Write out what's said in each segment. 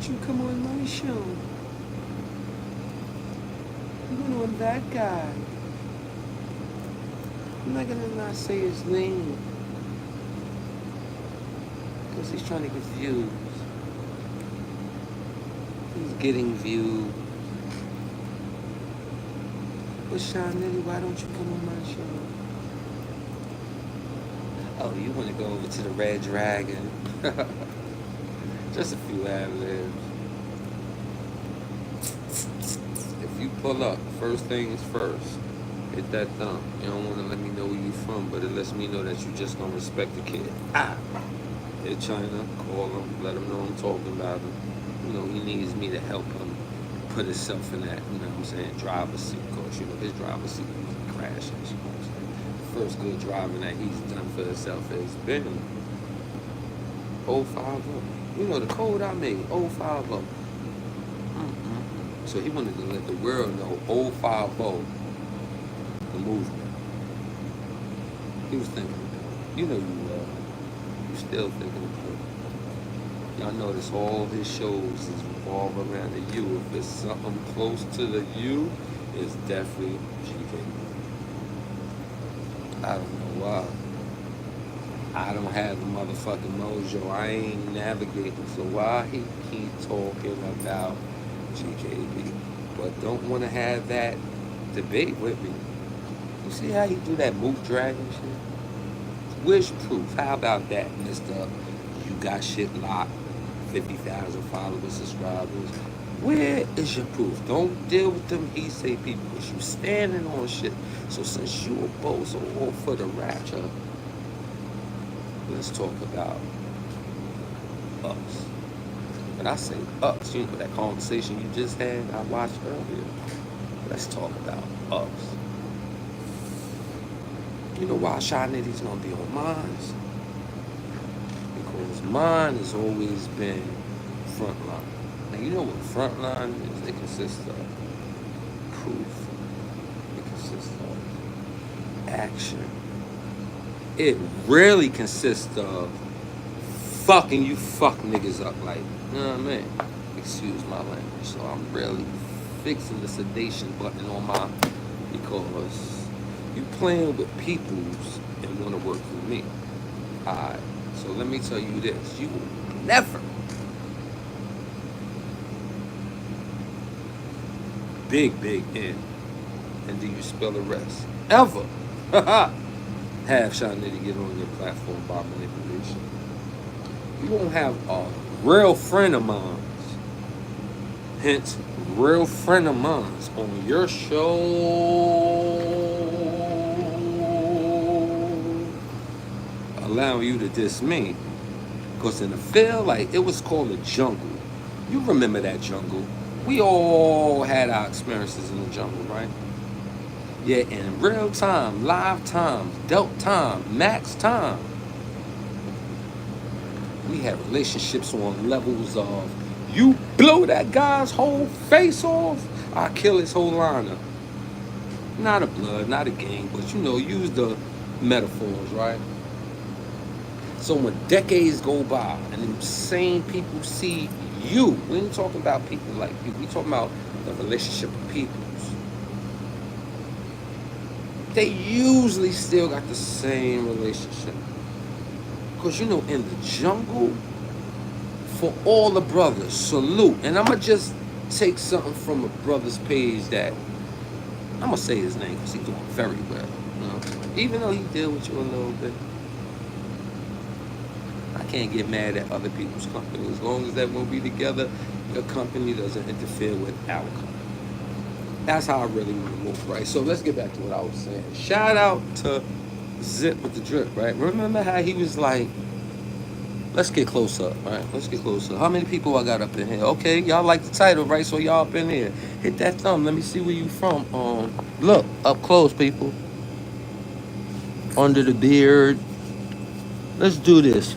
don't you come on my show? You went on that guy. I'm not gonna not say his name. Because he's trying to get views. He's getting views. But Nitty, why don't you come on my show? Oh, you want to go over to the Red Dragon? Just a few ad-libs. If you pull up, first things first, hit that thumb. You don't want to let me know where you from, but it lets me know that you just don't respect the kid. Hit Chyna, call him, let him know I'm talking about him. You know, he needs me to help him put himself in that, you know what I'm saying, driver's seat. Of course, you know, his driver's seat was crashing, you know what I'm saying. The first good driving that he's done for himself has been 050. You know, the code I made, 050. So he wanted to let the world know 050, the movement. He was thinking about it. You know you still thinking about it. Y'all notice all his shows is revolve around the U. If it's something close to the U, it's definitely GK. I don't know why. I don't have the motherfucking mojo. I ain't navigating. So why he keep talking about GKB? But don't want to have that debate with me. You see how he do that move dragon shit? Where's proof? How about that, Mr. You got shit locked, 50,000 followers, subscribers. Where is your proof? Don't deal with them he say people, because you standing on shit. So since you a bozo all for the rapture, let's talk about us. When I say us, you know that conversation you just had, I watched earlier. Let's talk about us. You know why Nitty's gonna be on mine? Because mine has always been frontline. Now you know what frontline is? It consists of proof. It consists of action. It really consists of fucking you fuck niggas up, like, you know what I mean? Excuse my language. So I'm really fixing the sedation button on my, because you playing with peoples and want to work for me. Alright, so let me tell you this. You will never big N, and do you spell the rest, ever have Nitty get on your platform by manipulation. You won't have a real friend of mine, hence real friend of mine on your show allowing you to diss me. Because in the field, like, it was called a jungle. You remember that jungle. We all had our experiences in the jungle, right? Yeah, in real time, live time, dealt time, max time. We had relationships on levels of, you blow that guy's whole face off, I kill his whole lineup. Not a blood, not a gang, but you know, use the metaphors, right? So when decades go by and the same people see you, we ain't talking about people like you, we talking about the relationship of peoples. They usually still got the same relationship. Because you know, in the jungle, for all the brothers, salute. And I'ma just take something from a brother's page that, I'ma say his name because he's doing very well. You know? Even though he deal with you a little bit. I can't get mad at other people's company. As long as that when we together, your company doesn't interfere with our company. That's how I really want to move, right? So let's get back to what I was saying. Shout out to Zip with the drip, right? Remember how he was like, let's get close up, right? Let's get closer. How many people I got up in here? Okay, y'all like the title, right? So y'all up in here. Hit that thumb. Let me see where you from. Look, up close, people. Under the beard. Let's do this.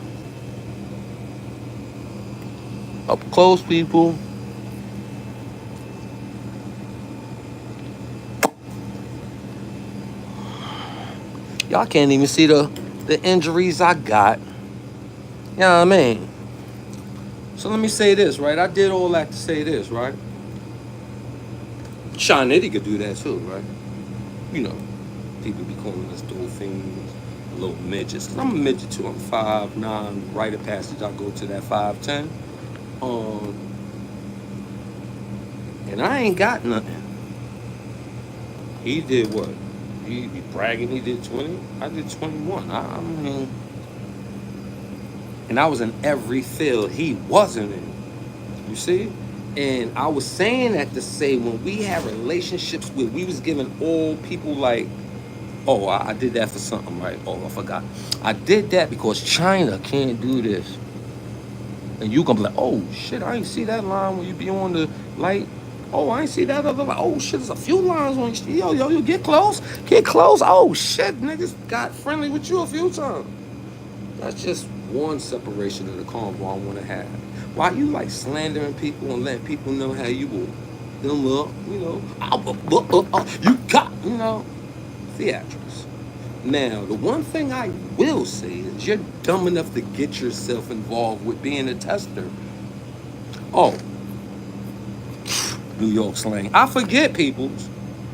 Up close, people. Y'all can't even see the injuries I got. You know what I mean? So let me say this, right? I did all that to say this, right? Nitty could do that too, right? You know, people be calling us dolphins, little midgets. Cause I'm a midget too. I'm 5'9", rite of passage. I go to that 5'10". Um, and I ain't got nothing. He did what? He bragging he did 20. I did 21. I mean, and I was in every field he wasn't in. You see? And I was saying that to say when we had relationships where we was giving all people like, oh, I did that for something, right? Oh, I forgot. I did that because Chyna can't do this. And you gonna be like, oh shit, I ain't see that line when you be on the light. Oh, I ain't see that other line. Oh shit, there's a few lines on you get close. Get close. Oh shit, niggas got friendly with you a few times. That's just one separation of the convo I wanna have. Why you like slandering people and letting people know how you will them up, you know, you got, you know, theatrics. Now, the one thing I will say is you're dumb enough to get yourself involved with being a tester. Oh, New York slang. I forget, peoples.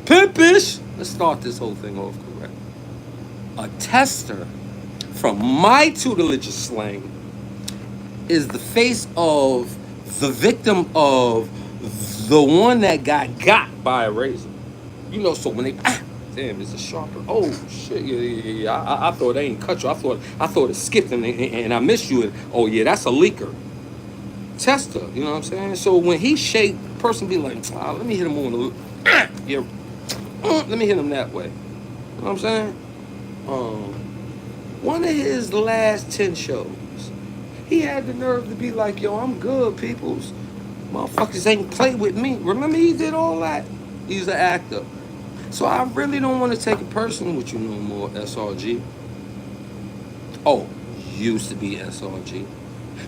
Pimpish. Let's start this whole thing off correct. A tester, from my tutelage of slang, is the face of the victim of the one that got by a razor. You know, so when they damn, it's a sharper. Oh shit, yeah. I thought they ain't cut you. I thought it skipped and I missed you. And, oh yeah, that's a leaker. Tester, you know what I'm saying? So when he shake, person be like, let me hit him on the yeah, let me hit him that way. You know what I'm saying? Um, one of his last 10 shows, he had the nerve to be like, yo, I'm good, peoples. Motherfuckers ain't play with me. Remember he did all that? He's an actor. So I really don't want to take it personal with you no more, SRG. Oh, used to be SRG.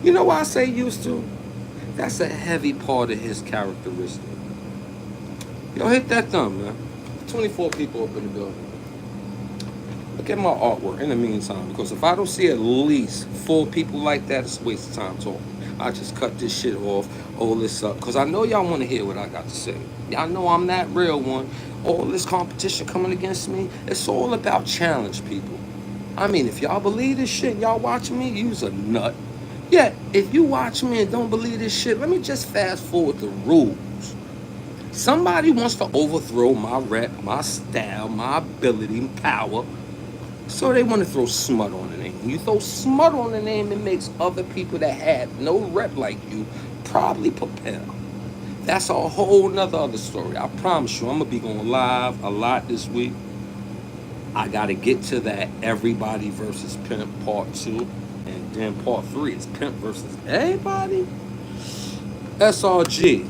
You know why I say used to? That's a heavy part of his characteristic. Yo, hit that thumb, man. 24 people up in the building. Look at my artwork in the meantime, because if I don't see at least 4 people like that, it's a waste of time talking. I just cut this shit off, all this up, because I know y'all want to hear what I got to say. Y'all know I'm that real one. All this competition coming against me, it's all about challenge, people. I mean, if y'all believe this shit, y'all watching me, you's a nut. Yeah, if you watch me and don't believe this shit, let me just fast forward the rules. Somebody wants to overthrow my rep, my style, my ability, and power. So they want to throw smut on the name. When you throw smut on the name, it makes other people that have no rep like you probably propel. That's a whole nother other story. I promise you, I'm going to be going live a lot this week. I got to get to that Everybody versus Pimp part 2. And then part 3 is Pimp versus everybody. SRG.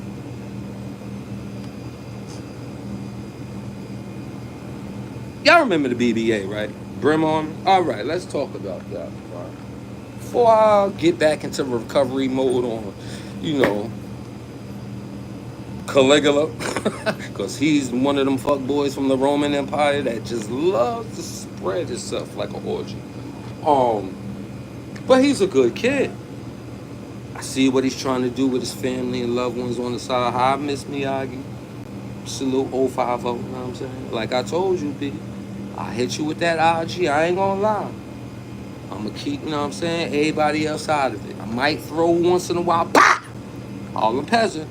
Y'all remember the BBA, right? Brim on. All right, let's talk about that. Right? Before I get back into recovery mode on, you know, Caligula, because he's one of them fuck boys from the Roman Empire that just loves to spread himself like an orgy. But he's a good kid. I see what he's trying to do with his family and loved ones on the side. I miss Miyagi. Salute 050, you know what I'm saying? Like I told you, B. I hit you with that IG, I ain't gonna lie. I'ma keep, you know what I'm saying, everybody else out of it. I might throw once in a while, bah! All them peasant.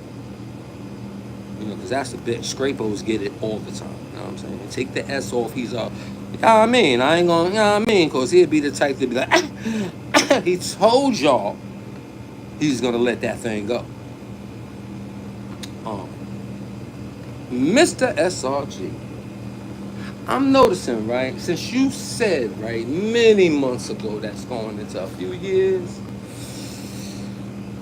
You know, because that's a bitch. Scrapos get it all the time, you know what I'm saying? Take the S off, he's up. You know what I mean? I ain't gonna, you know what I mean? Because he'd be the type to be like, he told y'all he's gonna let that thing go. Mr. SRG. I'm noticing, right, since you said, right, many months ago that's going into a few years,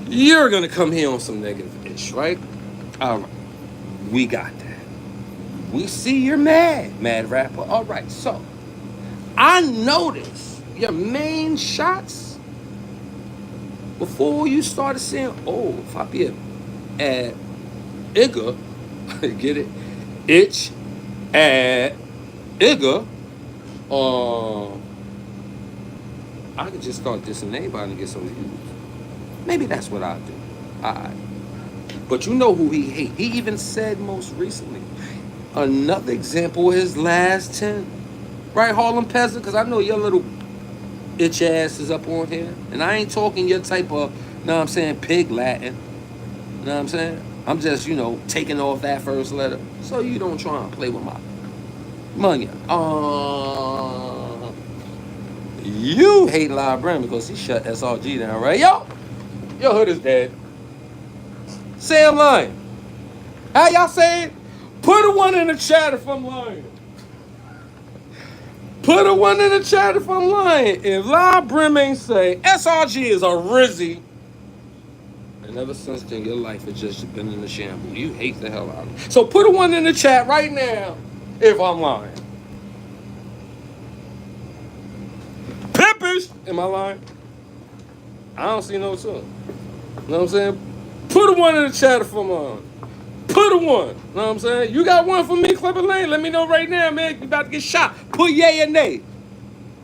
you're going to come here on some negative-ish, right? All right. We got that. We see you're mad rapper. All right, so I noticed your main shots before you started saying, oh, if I be at Igga, get it? Itch, at Igga, I could just start dissing anybody and get some views. Maybe that's what I do. Alright. But you know who he hate. He even said most recently. Another example, his last 10. Right, Harlem Peasant? Because I know your little itch ass is up on here. And I ain't talking your type of, you know what I'm saying, pig Latin. You know what I'm saying? I'm just, taking off that first letter. So you don't try and play with my money. You hate Live Brim because he shut SRG down, right? Yo, your hood is dead. Say I'm lying. How y'all say it? Put a one in the chat if I'm lying. Put a one in the chat if I'm lying. If Live Brim ain't say SRG is a Rizzy, and ever since then your life has just been in the shambles. You hate the hell out of it. So put a one in the chat right now if I'm lying. Pimpish! Am I lying? I don't see no two. You know what I'm saying? Put a one in the chat if I'm lying. Put a one. You know what I'm saying? You got one for me, Clipper Lane? Let me know right now, man. You about to get shot. Put yay or nay.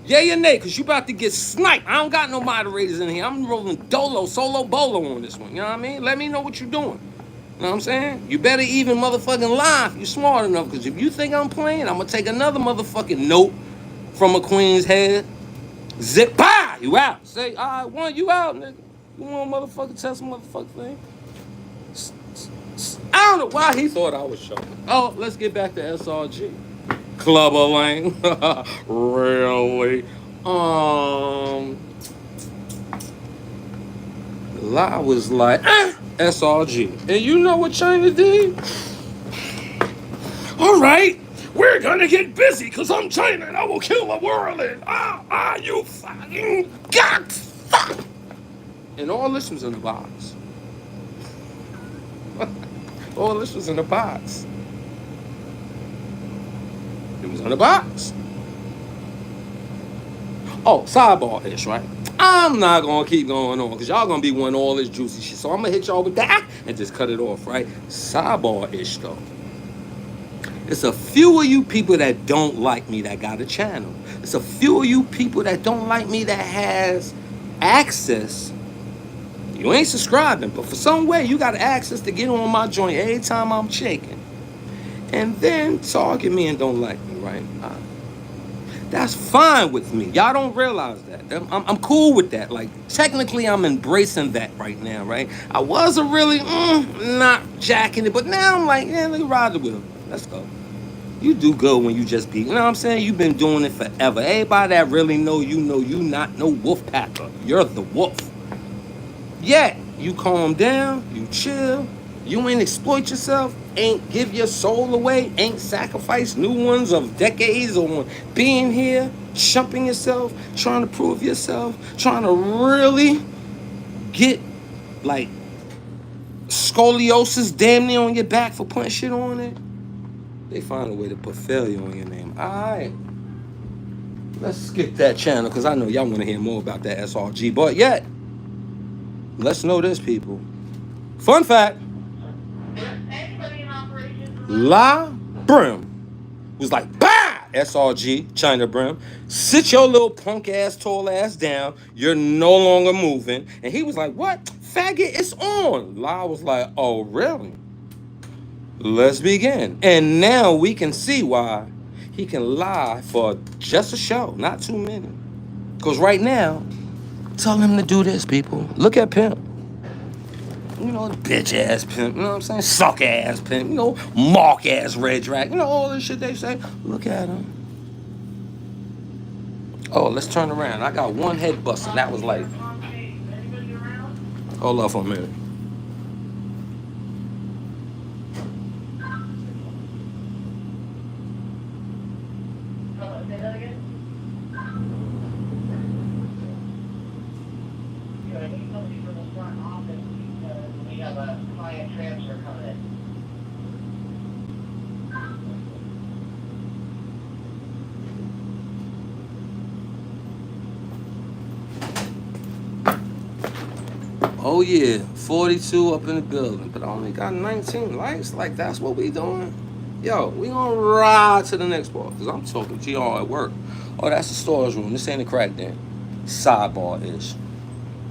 Yay or nay, because you about to get sniped. I don't got no moderators in here. I'm rolling dolo, solo, bolo on this one. You know what I mean? Let me know what you're doing. You know what I'm saying? You better even motherfucking lie if you smart enough, because if you think I'm playing, I'm going to take another motherfucking note from a queen's head. Zip, bah! You out. Say, all right, one, you out, nigga. You want to motherfucking test some motherfucking thing? I don't know why he thought I was showing. Oh, let's get back to SRG. Clubber Lane. Really? Lie was like, SRG. And you know what Chyna did? All right, we're gonna get busy because I'm Chyna and I will kill the world. And you fucking god fuck. And all this was in the box. All this was in the box. It was in the box. Oh, sidebar-ish, right? I'm not gonna keep going on because y'all gonna be wanting all this juicy shit. So I'm gonna hit y'all with that and just cut it off, right? Sidebar-ish though. It's a few of you people that don't like me that got a channel. It's a few of you people that don't like me that has access. You ain't subscribing, but for some way you got access to get on my joint every time I'm shaking. And then target me and don't like me, right? That's fine with me. Y'all don't realize that. I'm cool with that. Like, technically, I'm embracing that right now, right? I wasn't really not jacking it, but now I'm like, yeah, let me ride the wheel. Let's go. You do good when you just be, you know what I'm saying? You've been doing it forever. Everybody that really know you not no wolf packer. You're the wolf. Yeah, you calm down, you chill, you ain't exploit yourself, ain't give your soul away, ain't sacrifice new ones of decades on being here, chumping yourself, trying to prove yourself, trying to really get like scoliosis damn near on your back for putting shit on it. They find a way to put failure on your name. All right. Let's skip that channel because I know y'all want to hear more about that SRG. But yet, let's know this, people. Fun fact. La Brim was like, bah! SRG, Chyna Brim. Sit your little punk ass, tall ass down. You're no longer moving. And he was like, what? Faggot, it's on. La was like, oh, really? Let's begin. And now we can see why he can lie for just a show, not 2 minutes. Because right now, tell him to do this, people. Look at Pimp. You know, bitch ass Pimp. You know what I'm saying? Suck ass Pimp. You know, mark ass Red Drag. You know, all this shit they say. Look at him. Oh, let's turn around. I got one head busting. That was like. Hold on for a minute. Oh yeah, 42 up in the building, but I only got 19 likes. Like, that's what we doing? Yo, we gonna ride to the next part, because I'm talking to y'all at work. Oh, that's the storage room. This ain't a crack den. Sidebar-ish.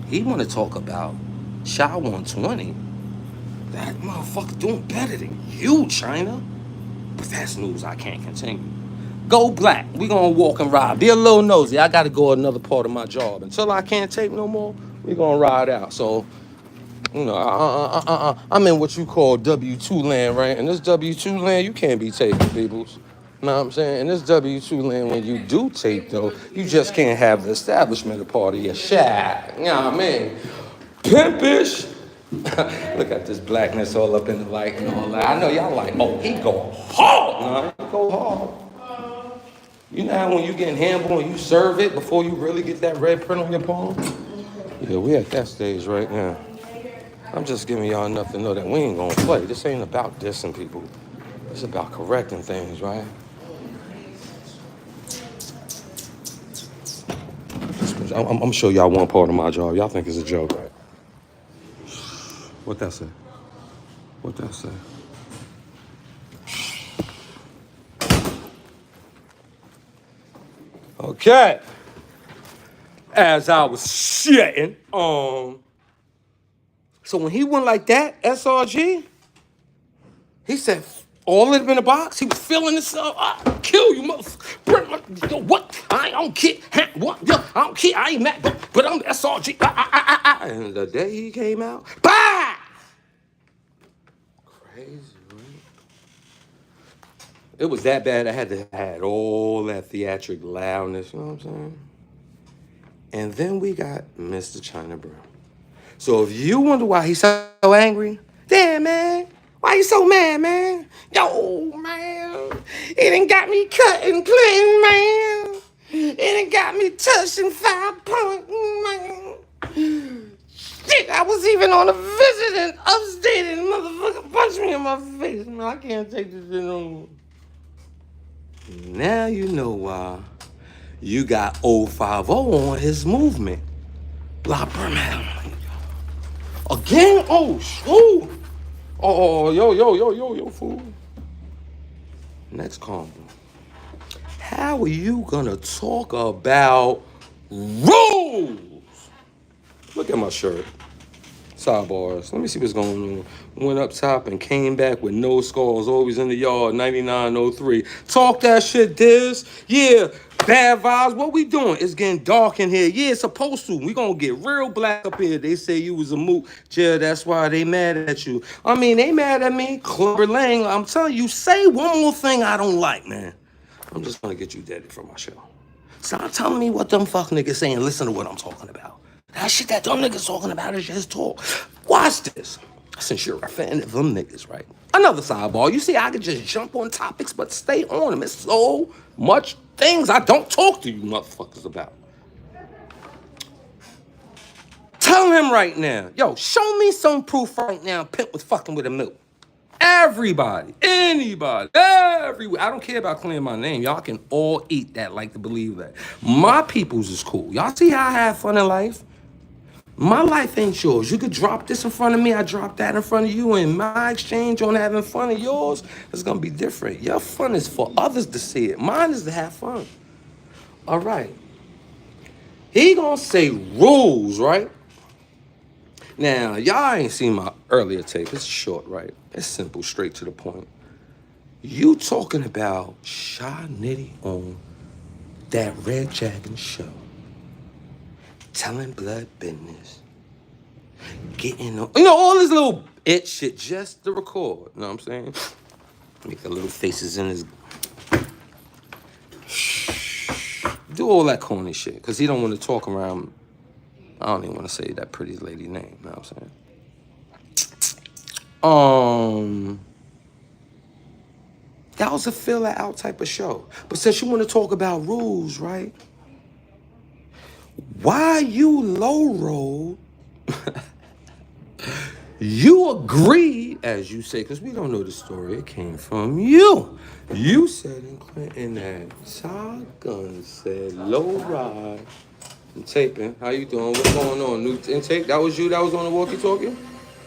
He wanna talk about Shy 120. That motherfucker doing better than you, Chyna. But that's news I can't continue. Go black. We gonna walk and ride. Be a little nosy. I gotta go another part of my job. Until I can't tape no more, we gonna ride out. So, I'm in what you call W2 land, right? And this W2 land, you can't be taping, peoples. You know what I'm saying? In this W2 land, when you do tape, though, you just can't have the establishment a part of your shack. You know what I mean? Pimpish. Look at this blackness all up in the light and all that. I know y'all like, oh, he go hard. No, he go hard. You know how when you getting handball and you serve it before you really get that red print on your palm? Yeah, we at that stage right now. I'm just giving y'all enough to know that we ain't gonna play. This ain't about dissing people. It's about correcting things, right? I'm gonna show y'all one part of my job. Y'all think it's a joke, right? What that say? What that say? Okay. As I was shitting, so when he went like that, SRG, he said, all of it in the box, he was feeling himself. I'll kill you, motherfucker. What? I don't care. What? I don't care. I ain't mad, but I'm SRG. And the day he came out, bah! Crazy, right? It was that bad. I had to have all that theatric loudness, you know what I'm saying? And then we got Mr. Chyna Brim. So if you wonder why he's so angry, damn, man. Why you so mad, man? Yo, man. It done got me cutting clean, man. It done got me touching 5 points, man. Shit, I was even on a visit and upstate and motherfucker punched me in my face, man. I can't take this shit no more. Now you know why you got 050 on his movement. Blah, Brim. Again? Oh, shoot. Oh, yo, fool. Next combo. How are you gonna talk about rules? Look at my shirt. Sidebars. Let me see what's going on. Went up top and came back with no scars. Always in the yard, 9903. Talk that shit, Diz. Yeah, bad vibes. What we doing? It's getting dark in here. Yeah, it's supposed to. We gonna get real black up here. They say you was a moot. Yeah, that's why they mad at you. I mean, they mad at me. Clubber Lang, I'm telling you, say one more thing I don't like, man. I'm just gonna get you deaded from my show. Stop telling me what them fuck niggas saying. Listen to what I'm talking about. That shit that them niggas talking about is just talk. Watch this. Since you're a fan of them niggas, right? Another sidebar. You see, I could just jump on topics, but stay on them. It's so much things I don't talk to you motherfuckers about. Tell him right now. Yo, show me some proof right now Pimp was fucking with a milk. Everybody, anybody, everywhere. I don't care about clearing my name. Y'all can all eat that, like to believe that. My peoples is cool. Y'all see how I have fun in life? My life ain't yours. You could drop this in front of me, I drop that in front of you, and my exchange on having fun of yours is gonna be different. Your fun is for others to see it. Mine is to have fun. All right. He gonna say rules, right? Now, y'all ain't seen my earlier tape. It's short, right? It's simple, straight to the point. You talking about Shy Nitty on that Red Dragon show. Telling blood business. Getting on, all this little it shit just to record. You know what I'm saying? Make the little faces in his. Do all that corny shit. Because he don't want to talk around. I don't even want to say that pretty lady name. You know what I'm saying? That was a fill it out type of show. But since you want to talk about rules, right? Why you low roll? You agreed, as you say, because we don't know the story. It came from you. You said in Clinton that Shotgun said low ride. And taping. How you doing? What's going on? New intake? That was you that was on the walkie-talkie?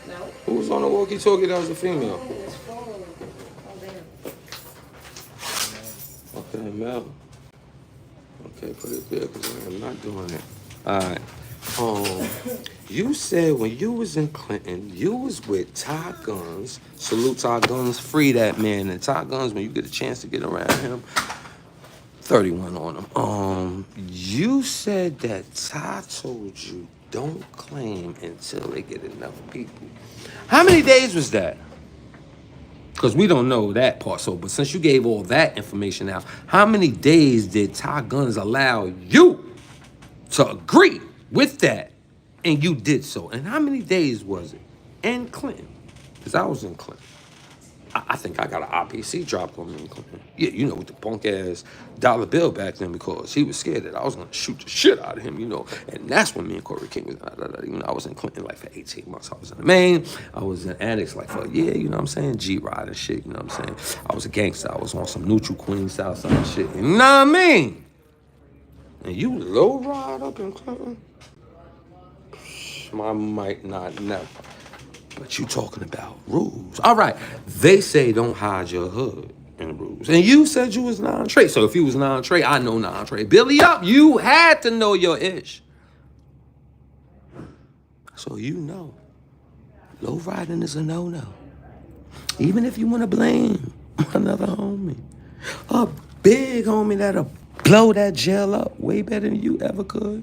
No. Who was on the walkie-talkie that was a female? It's full. Oh, damn. Okay, Mel. Okay, put it there because I am not doing it. All right. You said when you was in Clinton, you was with Ty Guns. Salute Ty Guns, free that man. And Ty Guns, when you get a chance to get around him, 31 on him. You said that Ty told you don't claim until they get enough people. How many days was that? Because we don't know that part. So, but since you gave all that information out, how many days did Ty Guns allow you to agree with that? And you did so. And how many days was it? In Clinton. Because I was in Clinton. I think I got an IPC drop on me in Clinton. Yeah, you know, with the punk ass dollar bill back then, because he was scared that I was gonna shoot the shit out of him, you know. And that's when me and Corey King was, you know, I was in Clinton like for 18 months. I was in the Maine. I was in Annex like for a year, you know what I'm saying? G-Ride and shit, you know what I'm saying? I was a gangster. I was on some neutral Queen South Side shit. You know what I mean? And you low ride up in Clinton? I might not never. But you talking about rules. All right. They say don't hide your hood in rules. And you said you was non-trade. So if you was non-trade, I know non-trade. Billy up, you had to know your ish. So you know. Low riding is a no-no. Even if you want to blame another homie. A big homie that'll blow that jail up way better than you ever could.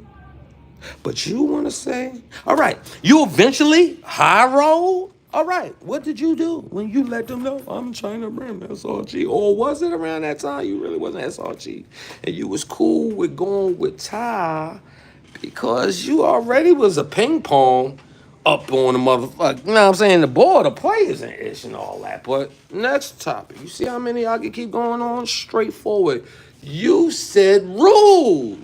But you want to say, all right, you eventually high roll? All right, what did you do when you let them know I'm Chyna Brim, SRG? Or was it around that time you really wasn't SRG? And you was cool with going with Ty because you already was a ping pong up on the motherfucker. You know what I'm saying? The board, the players and ish and all that. But next topic. You see how many I can keep going on? Straightforward. You said rules.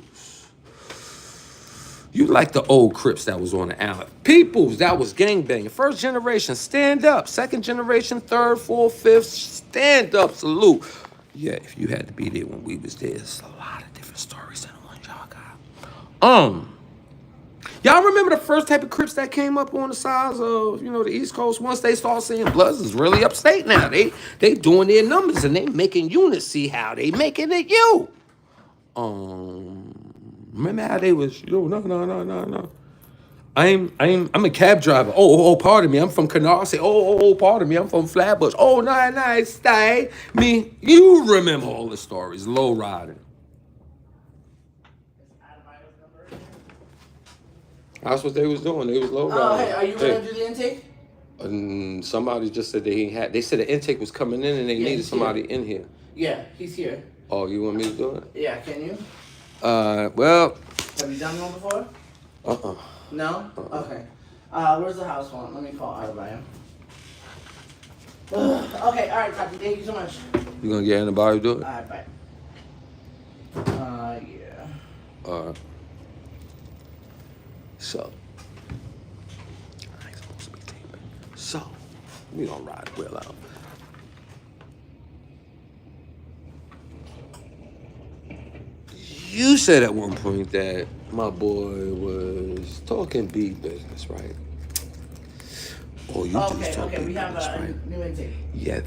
You like the old Crips that was on the island. Peoples, that was gangbanging. First generation, stand up. Second generation, third, fourth, fifth, stand up, salute. Yeah, if you had to be there when we was there, there's a lot of different stories than the ones y'all got. Y'all remember the first type of Crips that came up on the sides of, you know, the East Coast? Once they start saying Bloods is really upstate now. They doing their numbers and they making units see how they making it you. Remember how they was, no. I'm a cab driver. Pardon me. I'm from Canarsie. Pardon me. I'm from Flatbush. Nice, stay. Me, you remember all the stories. Low riding. That's what they was doing. They was low riding. Oh, hey, are you ready to do the intake? And somebody just said they said the intake was coming in and they needed somebody in here. Yeah, he's here. Oh, you want me to do it? Yeah, can you? Well. Have you done one before? No? Okay. Where's the house phone? Let me call Arabaya. Okay, alright, Tati, thank you so much. You gonna get anybody to do it? Alright, bye. Yeah. Alright. So. I ain't supposed to be taping. So, we gonna ride the wheel out. You said at one point that my boy was talking beat business, right? Oh, you just talk beat we have business, a right? new intake. Yeah,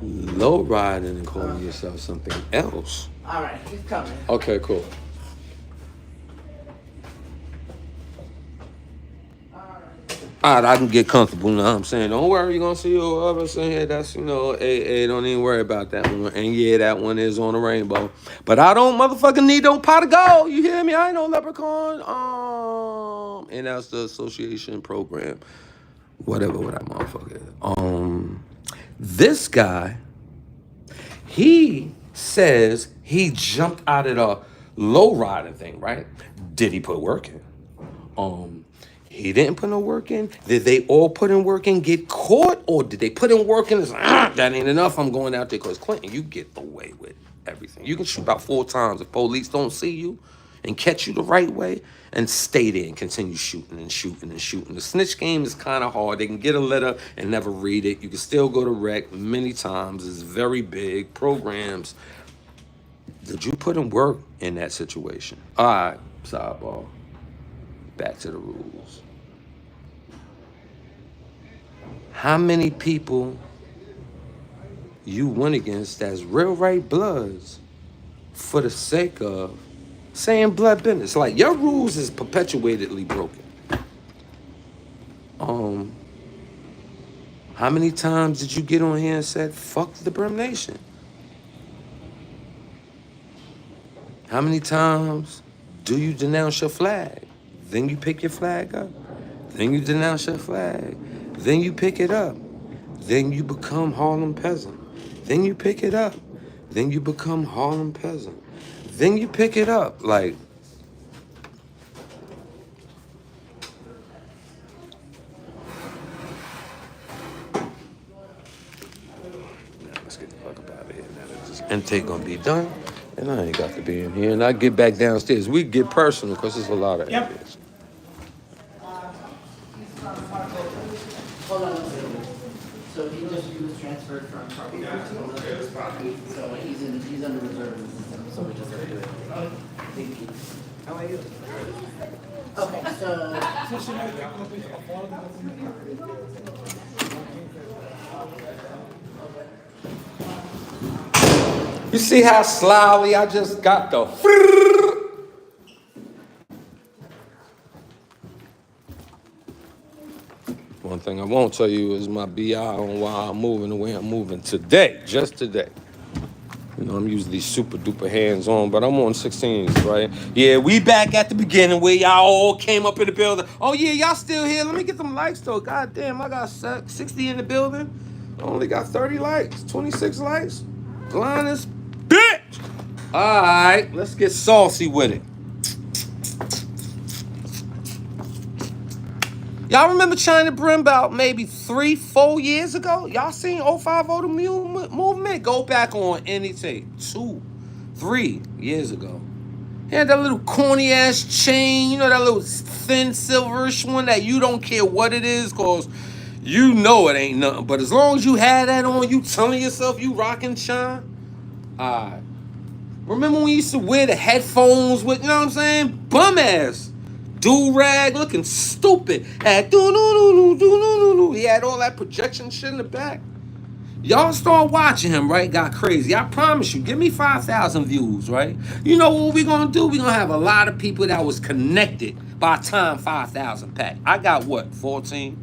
low riding and calling yourself something else. Alright, he's coming. Okay, cool. Alright, I can get comfortable now. I'm saying, don't worry, you're gonna see your other saying that's, you know, don't even worry about that one. And yeah, that one is on the rainbow. But I don't motherfucking need no pot of gold. You hear me? I ain't no leprechaun. And that's the association program. Whatever what that motherfucker is. This guy, he says he jumped out of the low riding thing, right? Did he put work in? He didn't put no work in. Did they all put in work in, get caught? Or did they put in work in? That ain't enough. I'm going out there because Clinton, you get away with everything. You can shoot about 4 times if police don't see you and catch you the right way and stay there and continue shooting and shooting and shooting. The snitch game is kind of hard. They can get a letter and never read it. You can still go to rec many times. It's very big programs. Did you put in work in that situation? All right, sidebar. Back to the rules. How many people you went against that's real right bloods for the sake of saying blood business. Like, your rules is perpetuatedly broken. How many times did you get on here and said, fuck the Brim Nation? How many times do you denounce your flag? Then you pick your flag up. Then you denounce your flag. Then you pick it up. Then you become Harlem peasant. Then you pick it up. Then you become Harlem peasant. Then you pick it up. Like, let's get the fuck up out of here. Now that this intake gonna be done, and I ain't got to be in here. And I get back downstairs. We get personal because there's a lot of evidence. Hold on a second. So he was transferred from property to this property, so he's under reserve in the system, so we just have to do it. Thank you. How are you? Okay, so. You see how slyly I just got the. One thing I won't tell you is my BI on why I'm moving the way I'm moving today, just today. You know, I'm usually super duper hands on, but I'm on 16s, right? Yeah, we back at the beginning where y'all all came up in the building. Oh yeah, y'all still here? Let me get them likes though. God damn, I got 60 in the building. I only got 30 likes, 26 likes. Blind as bitch. All right, let's get saucy with it. Y'all remember Chyna Brim about maybe 3-4 years ago? Y'all seen 050 the movement? Go back on any tape. 2-3 years ago. He had that little corny ass chain, you know, that little thin silverish one that you don't care what it is, cause you know it ain't nothing. But as long as you had that on, you telling yourself you rocking Chyna. Alright. Remember when we used to wear the headphones with, you know what I'm saying? Bum ass. Do-rag looking stupid. Had do-do-do-do-do-do-do. He had all that projection shit in the back. Y'all start watching him, right? Got crazy. I promise you, give me 5,000 views, right? You know what we gonna do? We gonna have a lot of people that was connected by time 5,000 pack. I got what, 14?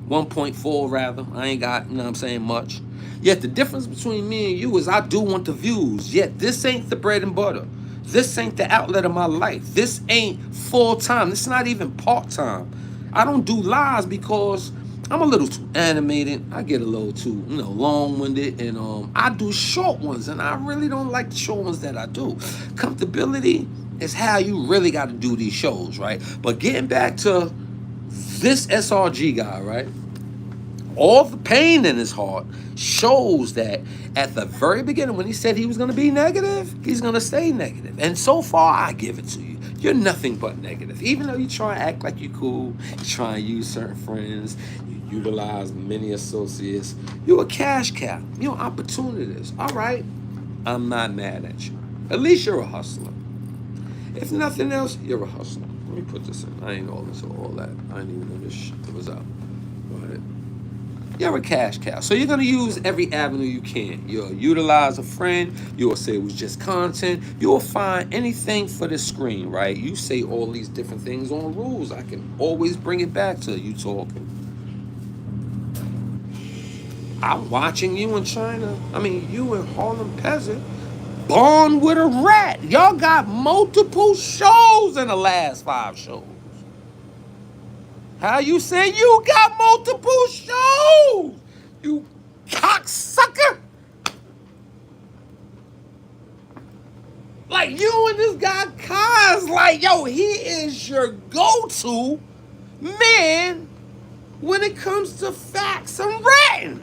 1.4 rather. I ain't got, you know what I'm saying, much. Yet the difference between me and you is I do want the views. Yet this ain't the bread and butter. This ain't the outlet of my life. This ain't full-time. This is not even part-time. I don't do lives because I'm a little too animated. I get a little too, you know, long-winded. And I do short ones. And I really don't like the short ones that I do. Comfortability is how you really got to do these shows, right? But getting back to this SRG guy, right? All the pain in his heart shows that at the very beginning when he said he was going to be negative, he's going to stay negative. And so far, I give it to you. You're nothing but negative. Even though you try to act like you're cool, you try and use certain friends, you utilize many associates, you're a cash cow. You're an opportunist. All right, I'm not mad at you. At least you're a hustler. If nothing else, you're a hustler. Let me put this in. I ain't all into all that. I didn't even know this shit was out. But you're a cash cow. So you're going to use every avenue you can. You'll utilize a friend. You'll say it was just content. You'll find anything for the screen, right? You say all these different things on rules. I can always bring it back to you talking. I'm watching you in Chyna. I mean, you in Harlem Peasant. Born with a rat. Y'all got multiple shows in the last 5 shows. How you say you got multiple shows? You cocksucker. Like, you and this guy Kaz, like, yo, he is your go-to man when it comes to facts and ratting.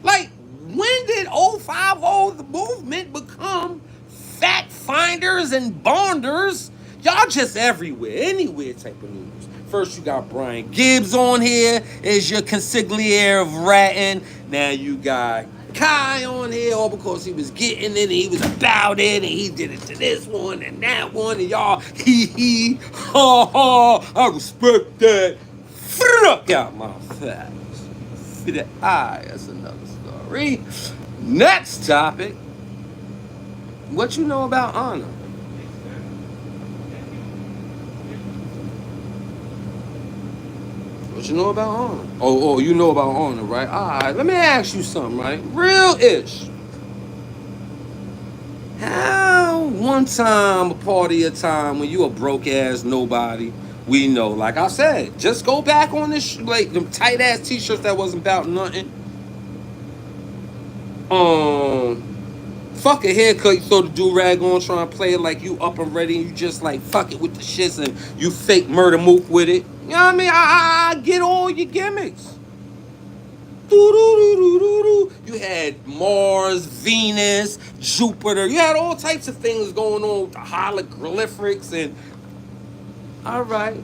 Like, when did 050 the movement become fact finders and bonders? Y'all just everywhere, anywhere type of news. First you got Brian Gibbs on here as your consigliere of ratting. Now you got Kai on here all because he was getting it and he was about it and he did it to this one and that one and y'all hee ha ha. I respect that. Fuck out my facts. For the eye, that's another story. Next topic. What you know about honor? What you know about honor? Oh, you know about honor, right? All right, let me ask you something, right? Real ish. How one time, a part of your time when you a broke ass nobody, we know, like I said, just go back on this, like them tight ass t-shirts that wasn't about nothing. Um, Fuck a haircut, you throw the do-rag on, trying to play it like you up and ready, and you just like fuck it with the shits and you fake murder mook with it. You know what I mean? I get all your gimmicks. You had Mars, Venus, Jupiter. You had all types of things going on with the hieroglyphics and all right.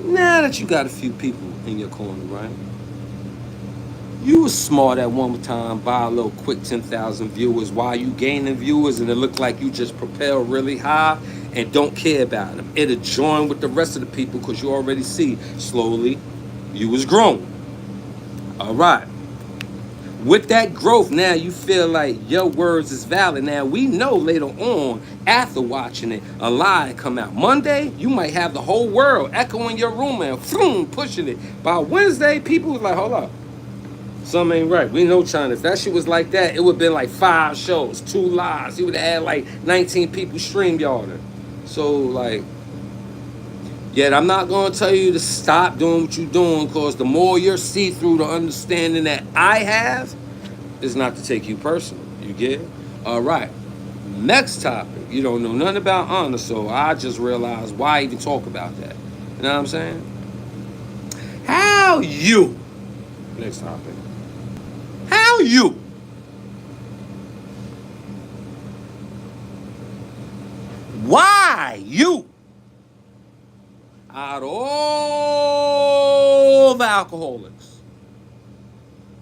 Now that you got a few people in your corner, right? You was smart at one time, buy a little quick 10,000 viewers while you gaining viewers and it looked like you just propel really high and don't care about them. It'll join with the rest of the people because you already see slowly you was growing. All right. With that growth, now you feel like your words is valid. Now we know later on, after watching it, a lie come out. Monday, you might have the whole world echoing your room and boom, pushing it. By Wednesday, people was like, hold up. Something ain't right. We know Chyna. If that shit was like that, it would have been like 5 shows, 2 lives. He would have had like 19 people stream y'all. So like, yet I'm not gonna tell you to stop doing what you're doing, because the more you're see-through, the understanding that I have is not to take you personal. You get it? All right. Next topic. You don't know nothing about honor, so I just realized why even talk about that. You know what I'm saying? How you? Next topic. How you? Why you? Out of all the alcoholics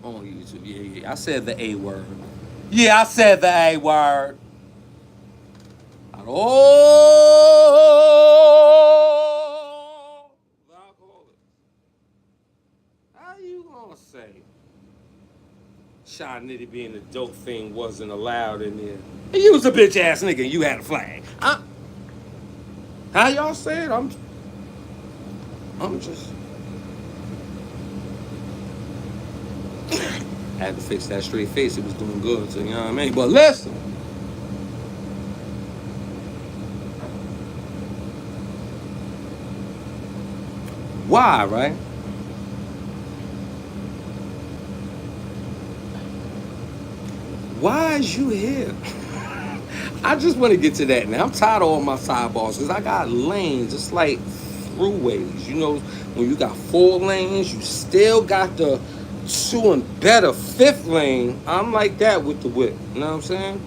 on YouTube. Yeah. I said the A word. Yeah, I said the A word. Out of all the alcoholics. How you gonna say Nitty being a dope thing wasn't allowed in there? And you was a bitch ass nigga and you had a flag. How y'all say it? I'm just had to fix that straight face. It was doing good, so you know what I mean? But listen. Why, right? Why is you here? I just want to get to that now. I'm tired of all my sidebars because I got lanes. It's like throughways. You know, when you got 4 lanes, you still got the 2 and better 5th lane. I'm like that with the whip. You know what I'm saying?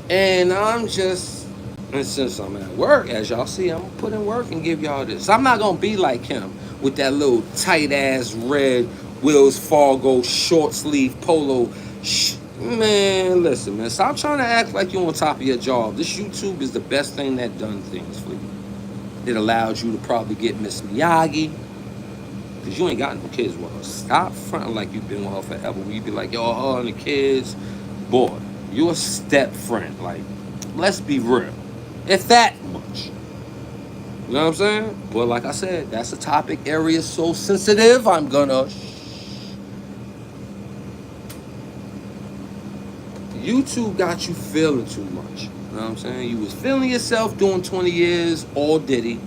And I'm just, and since I'm at work, as y'all see, I'm going to put in work and give y'all this. I'm not going to be like him with that little tight ass red Wells Fargo short sleeve polo. Man, listen, man. Stop trying to act like you're on top of your job. This YouTube is the best thing that done things for you. It allows you to probably get Miss Miyagi, because you ain't got no kids with her. Stop fronting like you've been with her forever. Where you be like, yo, her and the kids. Boy, you're a step friend. Like, let's be real. If that much. You know what I'm saying? But like I said, that's a topic area so sensitive, I'm gonna YouTube got you feeling too much. You know what I'm saying? You was feeling yourself doing 20 years, all Diddy.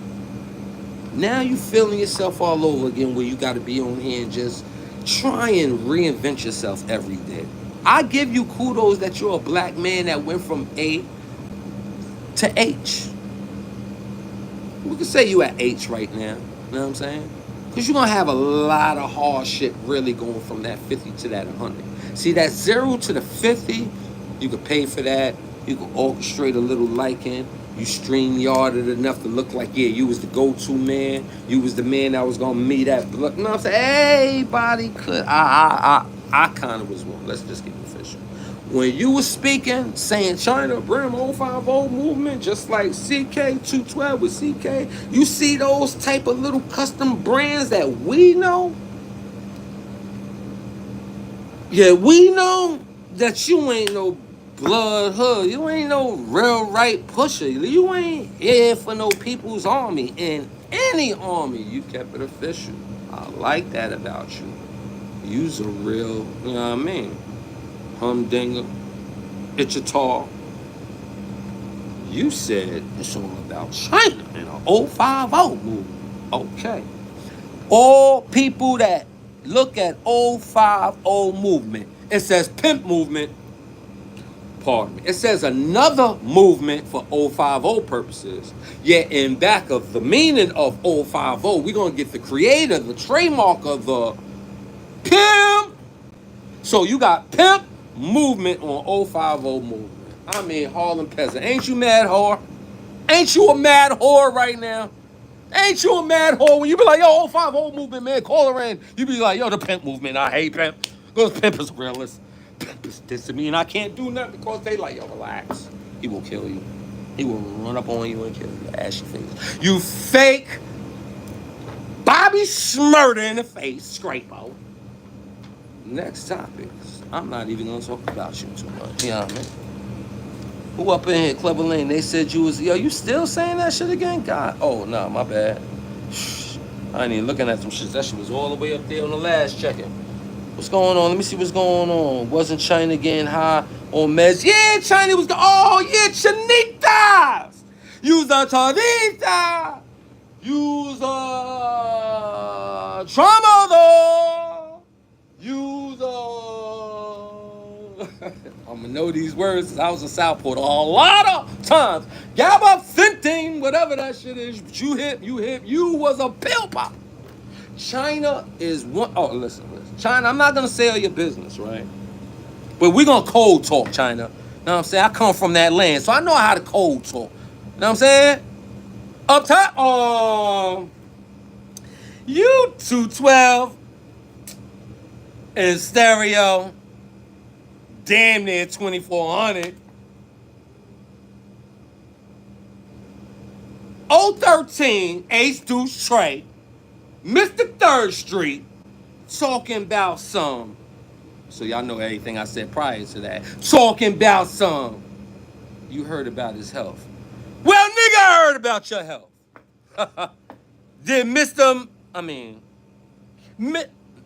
Now you feeling yourself all over again, where you got to be on here and just try and reinvent yourself every day. I give you kudos that you're a black man that went from A to H. We can say you at H right now. You know what I'm saying? Because you're going to have a lot of hard shit really going from that 50 to that 100. See, that 0 to the 50, you could pay for that. You could orchestrate a little liking. You StreamYard it enough to look like, yeah, you was the go-to man. You was the man that was going to meet that. You know what I'm saying? Everybody could. I kind of was one. Let's just get official. When you was speaking, saying Chyna, Brim, 050 movement, just like CK212 with CK, you see those type of little custom brands that we know? Yeah, we know that you ain't no blood hood. You ain't no real right pusher. You ain't here for no people's army. And any army, you kept it official. I like that about you. You's a real, you know what I mean? Humdinger, Ichitar. You said it's all about China and a 050 movement. Okay. All people that look at 050 movement, it says Pimp movement, pardon me. It says another movement for 050 purposes. Yet in back of the meaning of 050, we're going to get the creator, the trademark of the Pimp. So you got Pimp movement on 050 movement. I mean, Harlem Peasant. Ain't you mad whore? Ain't you a mad whore right now? Ain't you a mad whore when you be like, yo, 050 movement, man, call her in. You be like, yo, the Pimp movement, I hate Pimp. Because Pimp is realist. Pimp is dissing me, and I can't do nothing because they like, yo, relax. He will kill you. He will run up on you and kill you. Ashy face. You fake Bobby Smurder in the face, scrapo. Next topics. I'm not even going to talk about you too much. You know what I mean? Who up in here, Clever Lane? They said you was, yo, you still saying that shit again? God, oh, nah, my bad. I ain't even looking at them shits. That shit was all the way up there on the last checking. What's going on? Let me see what's going on. Wasn't Chyna getting high on meds? Yeah, Chyna was, oh, yeah, Chanitas. You's a Chanita. You's a tramadol. You's a... I'm gonna know these words since I was in Southport a lot of times. Gabapentin, whatever that shit is, you was a pill pop. Chyna is one. Oh, listen. Chyna, I'm not gonna sell your business, right? But we're gonna cold talk, Chyna. Know what I'm saying? I come from that land, so I know how to cold talk. Know what I'm saying? Up top, you 212 in stereo. Damn near 2400. 013 Ace Deuce Trey, Mr. 3rd Street, talking about some. So y'all know everything I said prior to that. Talking about some. You heard about his health. Well, nigga, I heard about your health. Did Mr. I mean,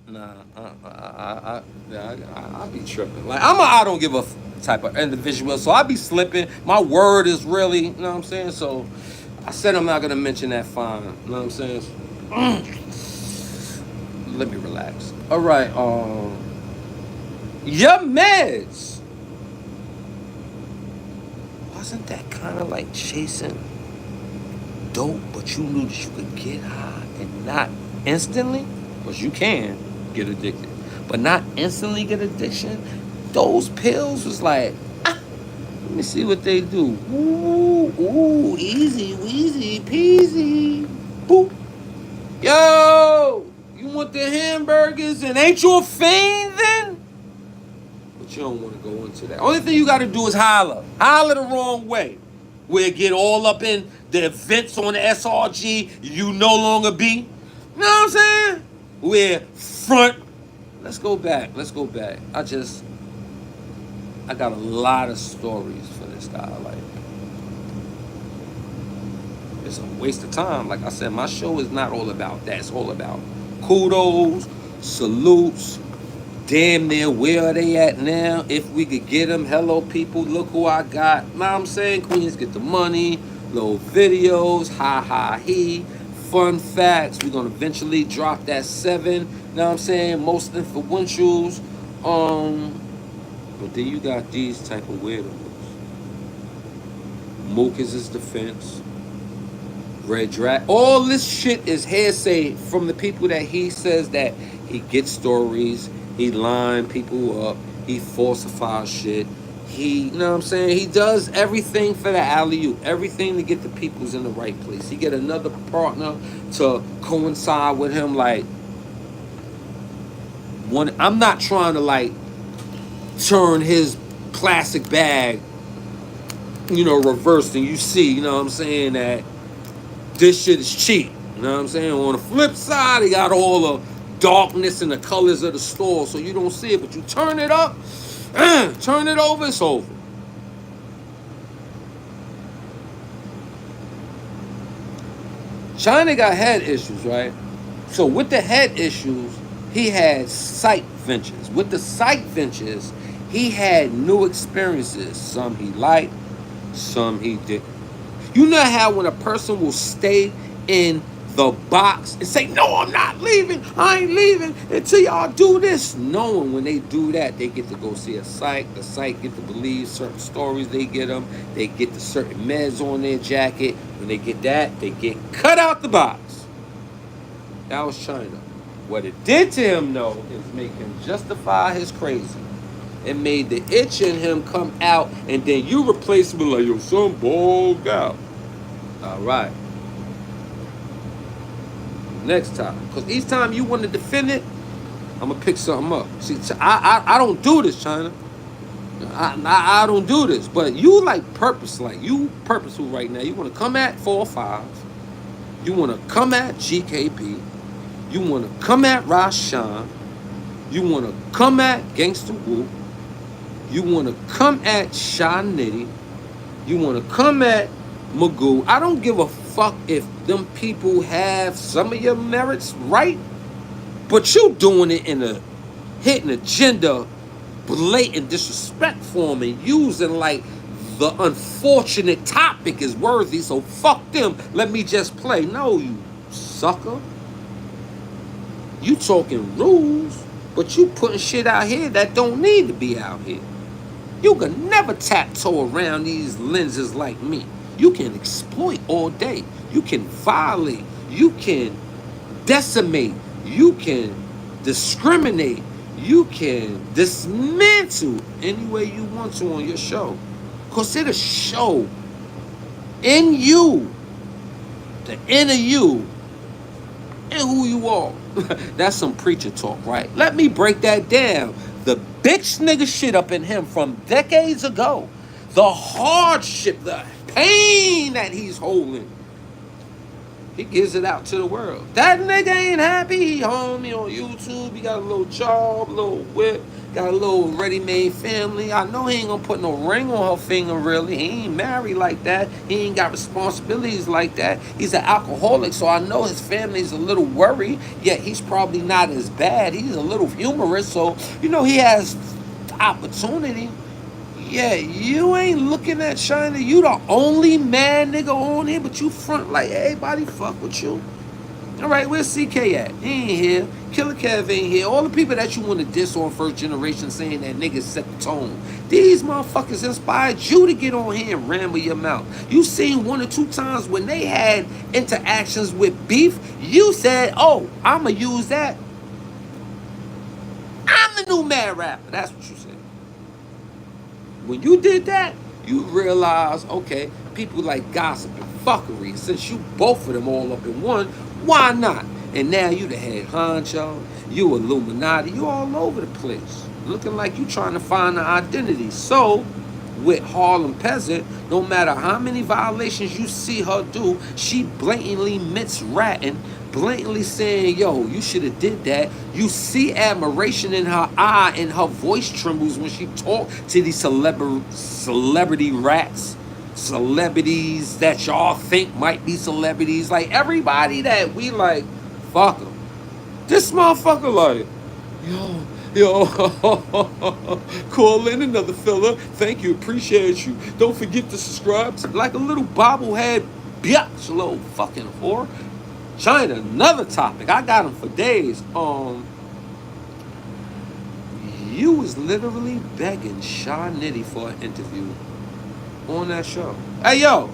nah, I be tripping. Like I don't give a type of individual, so I be slipping. My word is really, you know what I'm saying. So I said I'm not gonna mention that fine. You know what I'm saying. Let me relax. All right. Your meds. Wasn't that kind of like chasing dope, but you knew that you could get high and not instantly? Because you can get addicted, but not instantly get addiction. Those pills was like, let me see what they do. Ooh, easy, wheezy, peasy. Boop. Yo, you want the hamburgers and ain't you a fiend then? But you don't want to go into that. Only thing you got to do is holler. Holler the wrong way. Where it get all up in the events on the SRG you no longer be. You know what I'm saying? Where front. Let's go back. I got a lot of stories for this guy. Like, it's a waste of time. Like I said, my show is not all about that. It's all about kudos, salutes, damn near where are they at now? If we could get them, hello people, look who I got. Know what I'm saying? Queens get the money, little videos, ha he, fun facts. We're gonna eventually drop that 7. Know what I'm saying? Most influentials. But then you got these type of weirdos. Mook is his defense. Red Drag. All this shit is hearsay from the people that he says that he gets stories, he line people up, he falsifies shit. He, you know what I'm saying? He does everything for the alley-oop, everything to get the peoples in the right place. He get another partner to coincide with him. Like, I'm not trying to like turn his plastic bag, reversed, and you see, you know what I'm saying, that this shit is cheap. You know what I'm saying? On the flip side, he got all the darkness and the colors of the store, so you don't see it, but you turn it up, turn it over, it's over. Chyna got head issues, right? So with the head issues, he had sight ventures. With the sight ventures, he had new experiences. Some he liked, some he didn't. You know how when a person will stay in the box and say, no, I'm not leaving. I ain't leaving until y'all do this. Knowing when they do that, they get to go see a psych. The psych get to believe certain stories they get them. They get the certain meds on their jacket. When they get that, they get cut out the box. That was Chyna. What it did to him, though, is make him justify his crazy. It made the itch in him come out, and then you replace him with like, yo, son, bugged out. All right. Next time. Because each time you want to defend it, I'm going to pick something up. See, I don't do this, Chyna. I don't do this. But you you purposeful right now. You want to come at 4-5. You want to come at GKP. You want to come at Rashawn. You want to come at Gangsta Woo. You want to come at Nitty. You want to come at Magoo. I don't give a fuck if them people have some of your merits right, but you doing it in a hidden agenda, blatant disrespect form, and using like the unfortunate topic is worthy, so fuck them. Let me just play. No, you sucker. You talking rules, but you putting shit out here that don't need to be out here. You can never tiptoe around these lenses like me. You can exploit all day. You can violate. You can decimate. You can discriminate. You can dismantle any way you want to on your show. Because it'll show in you, the inner you, and who you are. That's some preacher talk, right? Let me break that down. The bitch nigga shit up in him from decades ago. The hardship, the pain that he's holding. He gives it out to the world. That nigga ain't happy. He home, he on YouTube. He got a little job, a little whip. Got a little ready-made family. I know he ain't gonna put no ring on her finger, really. He ain't married like that. He ain't got responsibilities like that. He's an alcoholic, so I know his family's a little worried. Yet he's probably not as bad. He's a little humorous, so, you know, he has opportunity. Yeah, you ain't looking at Chyna. You the only man nigga on here, but you front like everybody fuck with you. All right, where's CK at? He ain't here. Killer Kev ain't here. All the people that you want to diss on first generation saying that niggas set the tone. These motherfuckers inspired you to get on here and ramble your mouth. You seen 1 or 2 times when they had interactions with beef, you said, oh, I'ma use that. I'm the new mad rapper. That's what you said. When you did that, you realize, okay, people like gossip and fuckery. Since you both of them all up in one, why not? And now you the head honcho, you Illuminati, you all over the place. Looking like you trying to find an identity. So, with Harlem Peasant, no matter how many violations you see her do, she blatantly ratting, blatantly saying, yo, you should have did that. You see admiration in her eye, and her voice trembles when she talk to these celebrity rats, celebrities that y'all think might be celebrities. Like, everybody that we like, fuck them. This motherfucker like, yo, call in another fella. Thank you, appreciate you. Don't forget to subscribe. Like a little bobblehead bitch, a little fucking whore. Chyna, another topic. I got him for days. You was literally begging Nitty for an interview on that show. Hey, yo,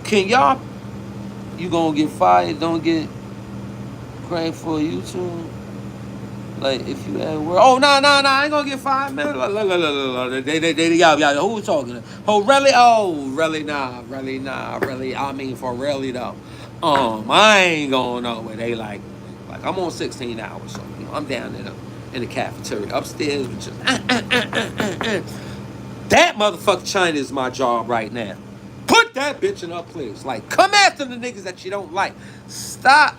can y'all, you gonna get fired, don't get cranked for YouTube? Like, if you had work, oh, no, I ain't gonna get fired, man. Y'all, who talking? Oh, really? Oh, really? Nah, really. I mean, for really, though. I ain't going nowhere. They like I'm on 16 hours, so, you know, I'm down in the cafeteria upstairs, which is, that motherfucker Chyna is my job right now. Put that bitch in her place. Like, come after the niggas that you don't like. Stop.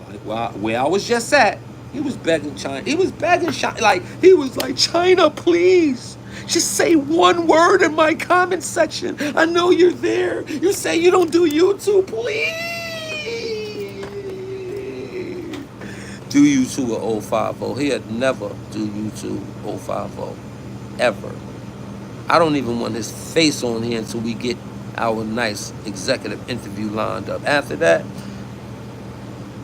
Like, well, where I was just at, he was begging Chyna. He was begging Chyna. Like, he was like, Chyna, please. Just say one word in my comment section. I know you're there. You say you don't do YouTube. do YouTube with 050. He'll never do YouTube 050. Ever. I don't even want his face on here until we get our nice executive interview lined up. After that,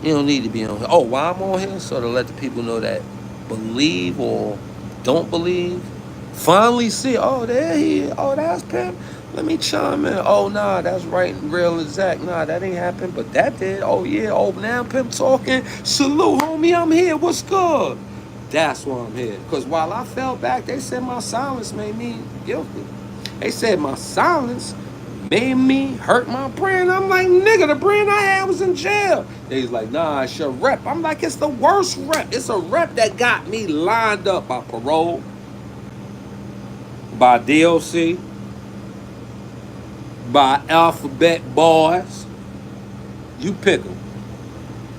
you don't need to be on here. Oh, why I'm on here? So to let the people know that believe or don't believe. Finally see, oh, there he is. Oh, that's Pimp. Let me chime in. Oh, nah, that's right and real exact. Nah, that ain't happened, but that did. Oh, yeah. Oh, now Pimp talking. Salute, homie, I'm here. What's good? That's why I'm here. Because while I fell back, they said my silence made me guilty. They said my silence made me hurt my brand. I'm like, nigga, the brand I had was in jail. They was like, nah, it's your rep. I'm like, it's the worst rep. It's a rep that got me lined up by parole, by DLC, by alphabet boys. You pick them.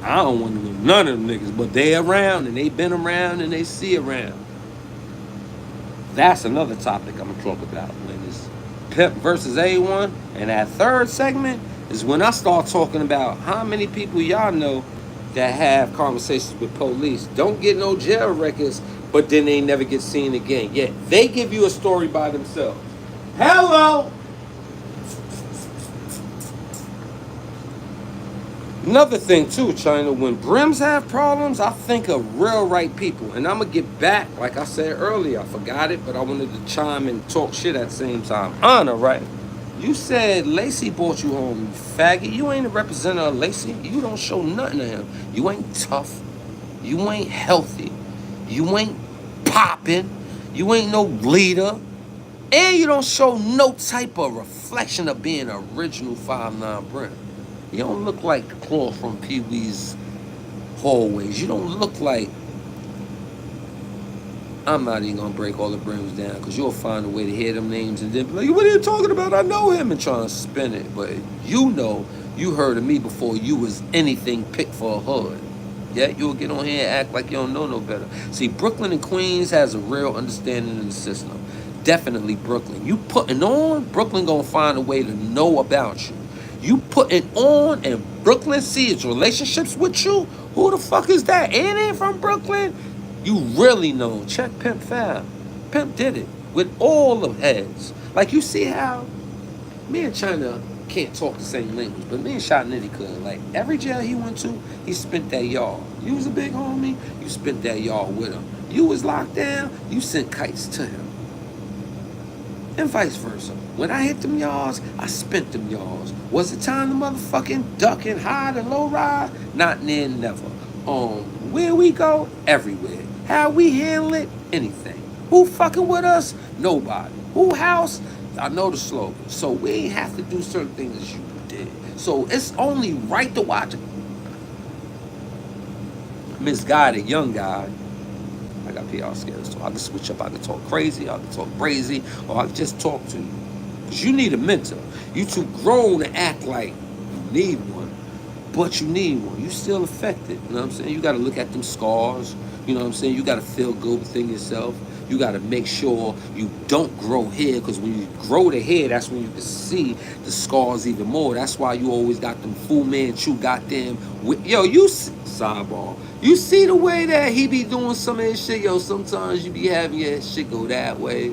I don't want to know none of them niggas, but they around and they been around and they see around. That's another topic I'm gonna talk about when it's Pimp versus A1. And that third segment is when I start talking about how many people y'all know that have conversations with police, don't get no jail records, but then they never get seen again. Yet they give you a story by themselves. Hello! Another thing too, Chyna, when Brims have problems, I think of real right people. And I'm going to get back, like I said earlier, I forgot it, but I wanted to chime and talk shit at the same time. Honor, right? You said Lacey brought you home, you faggot. You ain't a representative of Lacey. You don't show nothing to him. You ain't tough. You ain't healthy. You ain't popping. You ain't no leader. And you don't show no type of reflection of being an original 5'9" Brim. You don't look like the claw from Pee Wee's hallways. You don't look like... I'm not even going to break all the Brims down because you'll find a way to hear them names and then be like, what are you talking about? I know him, and trying to spin it. But you know, you heard of me before you was anything picked for a hood. Yeah, you'll get on here and act like you don't know no better. See, Brooklyn and Queens has a real understanding of the system. Definitely Brooklyn. You putting on, Brooklyn going to find a way to know about you. You putting on and Brooklyn sees relationships with you? Who the fuck is that? And ain't from Brooklyn? You really know. Check Pimp Fab. Pimp did it with all the heads. Like, you see how me and Chyna can't talk the same language, but me and Nitty could. Like, every jail he went to, he spent that yard. You was a big homie, you spent that yard with him. You was locked down, you sent kites to him. And vice versa. When I hit them yards, I spent them yards. Was it time to motherfucking duck and hide and low ride? Not near never. Where we go? Everywhere. How we handle it? Anything. Who fucking with us? Nobody. Who house? I know the slogan. So we ain't have to do certain things as you did. So it's only right to watch it. Misguided young guy. I got PR skills, so I can switch up. I can talk crazy, I can talk crazy, or I can just talk to you. Because you need a mentor. You too grown to act like you need one, but you need one. You still affected, you know what I'm saying? You got to look at them scars, you know what I'm saying? You got to feel good within yourself. You got to make sure you don't grow hair, because when you grow the hair, that's when you can see the scars even more. That's why you always got them Fu Manchu goddamn... Yo, you... Sidebar. You see the way that he be doing some of his shit? Yo, sometimes you be having your shit go that way.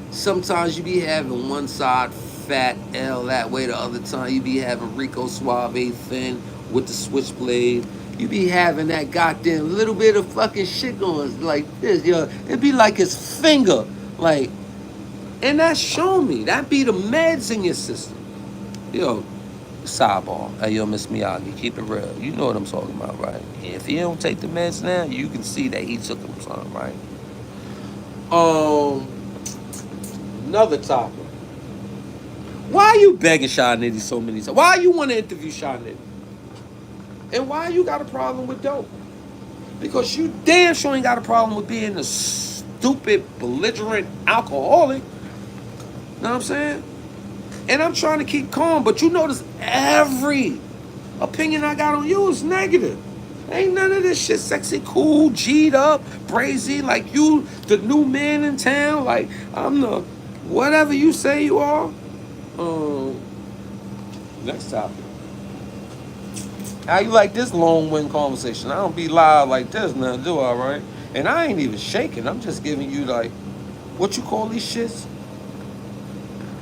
Sometimes you be having one side fat L that way. The other time you be having Rico Suave thin with the switchblade. You be having that goddamn little bit of fucking shit going like this. Yo, it be like his finger. Like, and that show me. That be the meds in your system. Yo, sidebar. Hey, yo, Miss Miyagi, keep it real. You know what I'm talking about, right? If he don't take the meds now, you can see that he took them some, right? Another topic. Why you begging Nitty so many times? Why you want to interview Nitty? And why you got a problem with dope? Because you damn sure ain't got a problem with being a stupid, belligerent alcoholic. Know what I'm saying? And I'm trying to keep calm, but you notice every opinion I got on you is negative. Ain't none of this shit sexy, cool, G'd up, brazy, like you, the new man in town, like I'm the whatever you say you are. Next topic. How you like this long wind conversation? I don't be live like this now, do I, right? And I ain't even shaking. I'm just giving you like, what you call these shits?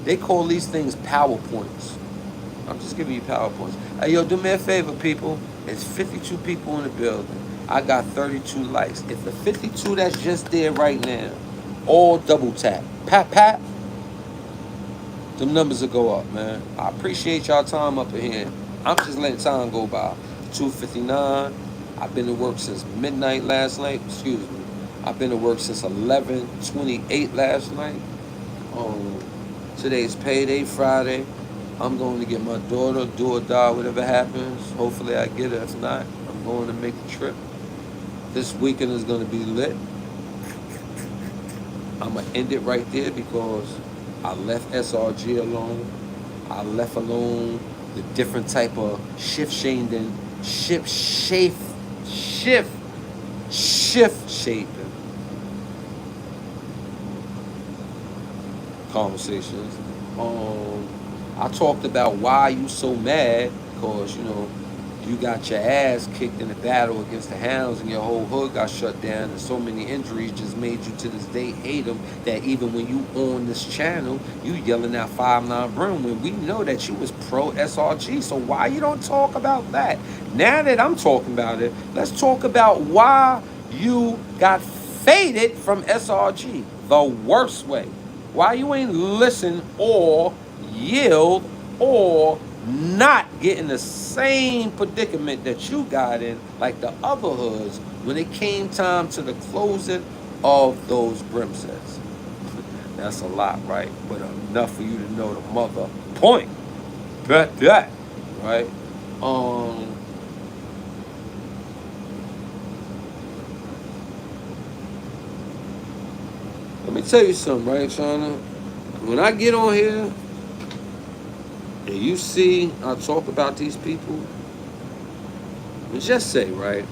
They call these things PowerPoints. I'm just giving you PowerPoints. Hey, yo, do me a favor, people. It's 52 people in the building. I got 32 likes. If the 52 that's just there right now, all double tap. Pat, pat. Them numbers will go up, man. I appreciate y'all time up in here. I'm just letting time go by. 2:59. I've been to work since midnight last night. Excuse me. I've been to work since 11:28 last night. Um, Today's payday, Friday. I'm going to get my daughter, do or die, whatever happens. Hopefully I get her. If not, I'm going to make the trip. This weekend is going to be lit. I'm going to end it right there because I left SRG alone. I left alone the different type of shift shaping conversations. I talked about why you so mad because you got your ass kicked in the battle against the Hounds and your whole hood got shut down and so many injuries just made you to this day hate them that even when you on this channel you yelling out 5'9" Brim when we know that you was pro SRG. So why you don't talk about that? Now that I'm talking about it, let's talk about why you got faded from SRG the worst way. Why you ain't listen or yield or not get in the same predicament that you got in like the other hoods when it came time to the closing of those Brim sets. That's a lot, right? But enough for you to know the mother point. Bet that, right? Let me tell you something, right, Chyna? When I get on here and you see I talk about these people, just say, right,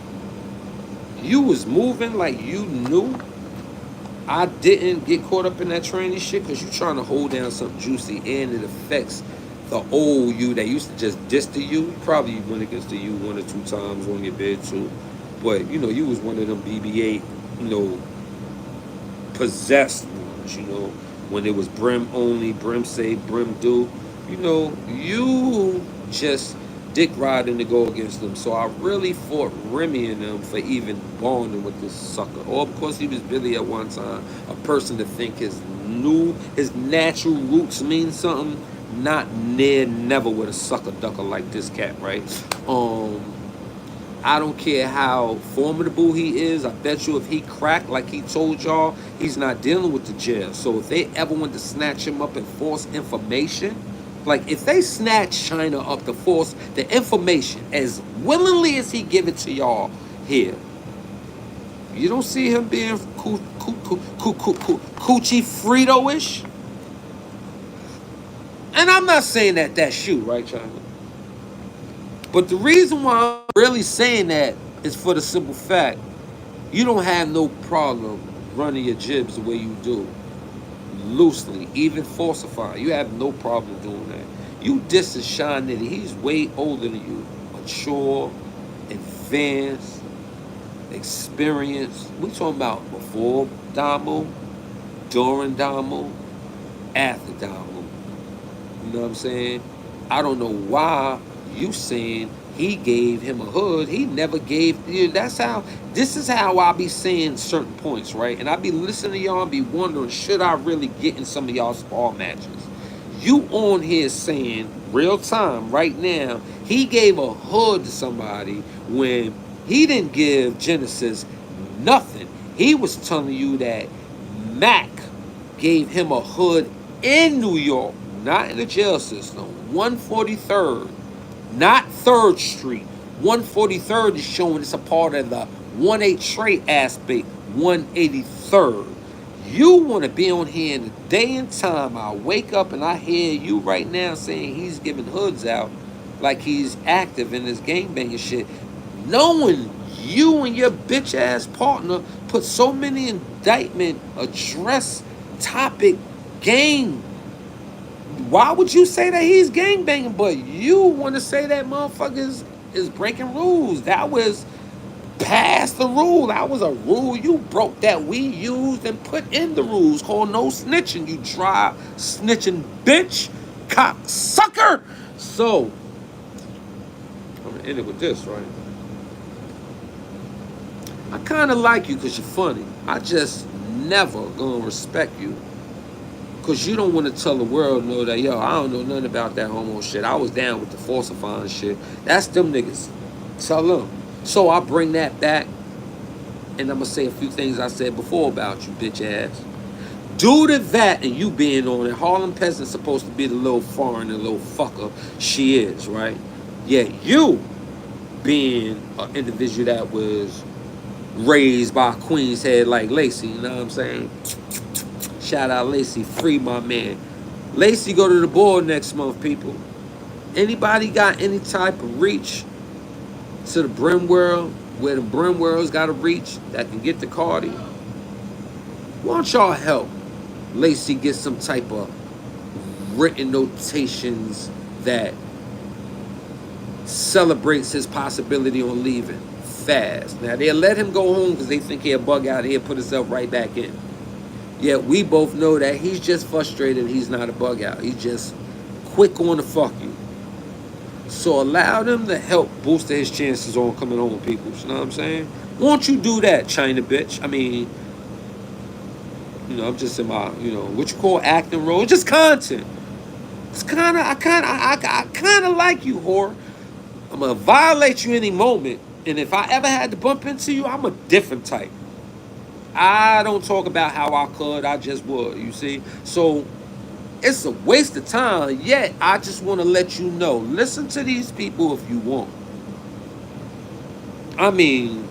you was moving like you knew I didn't get caught up in that training shit because you trying to hold down something juicy and it affects the old you that used to just diss to you. You probably went against the you 1 or 2 times on your bed too. But, you was one of them BB-8, possessed ones, when it was Brim only, Brim say, Brim do. You just dick riding to go against them. So I really fought Remy and them for even bonding with this sucker. Or because he was Billy at one time, a person to think his natural roots mean something. Not near never with a sucker ducker like this cat, right? I don't care how formidable he is. I bet you if he cracked like he told y'all, he's not dealing with the jail. So if they ever want to snatch him up and force information, like if they snatch Chyna up to force the information as willingly as he give it to y'all here, you don't see him being coochie Frito-ish. And I'm not saying that that's you, right, Chyna? But the reason why I'm really saying that is for the simple fact you don't have no problem running your jibs the way you do. Loosely, even falsifying. You have no problem doing that. You diss and shine Nitty. He's way older than you. Mature, advanced, experienced. We talking about before Damo, during Damo, after Damo. You know what I'm saying? I don't know why you saying he gave him a hood. He never gave you. This is how I be saying certain points, right? And I be listening to y'all and be wondering, should I really get in some of y'all spar matches? You on here saying real time right now, he gave a hood to somebody when he didn't give Genesis nothing. He was telling you that Mac gave him a hood in New York, not in the jail system. 143rd, not 3rd Street. 143rd is showing it's a part of the 1-8 trade aspect. 183rd. You want to be on here in the day and time. I wake up and I hear you right now saying he's giving hoods out like he's active in this gangbanging shit. Knowing you and your bitch ass partner put so many indictment, address, topic, gang. Why would you say that he's gangbanging, but you want to say that motherfuckers is breaking rules. That was past the rule. That was a rule you broke that we used and put in the rules called no snitching. You dry snitching bitch, cocksucker. So, I'm gonna end it with this, right? I kind of like you because you're funny. I just never gonna respect you because you don't want to tell the world, know that, yo, I don't know nothing about that homo shit. I was down with the falsifying shit. That's them niggas. Tell them. So I bring that back, and I'm going to say a few things I said before about you, bitch ass. Due to that and you being on it, Harlem Peasant's supposed to be the little foreign, the little fucker she is, right? Yet you, being an individual that was raised by Queen's Head like Lacey, you know what I'm saying? Shout out Lacey, free my man. Lacey go to the board next month, people. Anybody got any type of reach to the Brim world, where the Brim world's got a reach that can get to Cardi? Why don't y'all help Lacey get some type of written notations that celebrates his possibility on leaving fast? Now, they'll let him go home because they think he'll bug out here, put himself right back in. Yet we both know that he's just frustrated. He's not a bug out. He's just quick on the fuck you. So allow them to help boost his chances on coming home, people. You know what I'm saying? Won't you do that, Chyna bitch? I mean, you know, I'm just in my, you know, what you call acting role. It's just content. It's I kind of like you, whore. I'm gonna violate you any moment, and if I ever had to bump into you, I'm a different type. I don't talk about how I could, I just would, you see? So it's a waste of time, yet I just want to let you know. Listen to these people if you want. I mean,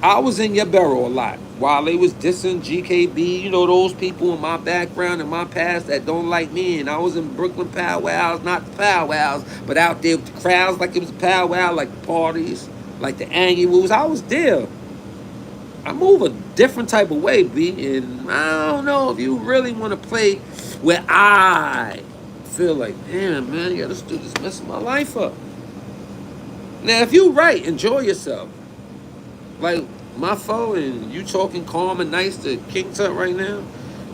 I was in your barrel a lot while they was dissing GKB, you know, those people in my background and my past that don't like me. And I was in Brooklyn powwows, not the powwows, but out there with the crowds like it was a powwow, like the parties, like the annuals. I was there. I move a different type of way, B, and I don't know if you really want to play where I feel like, damn, man, yeah, this dude is messing my life up. Now, if you right, enjoy yourself. Like my phone and you talking calm and nice to King Tut right now,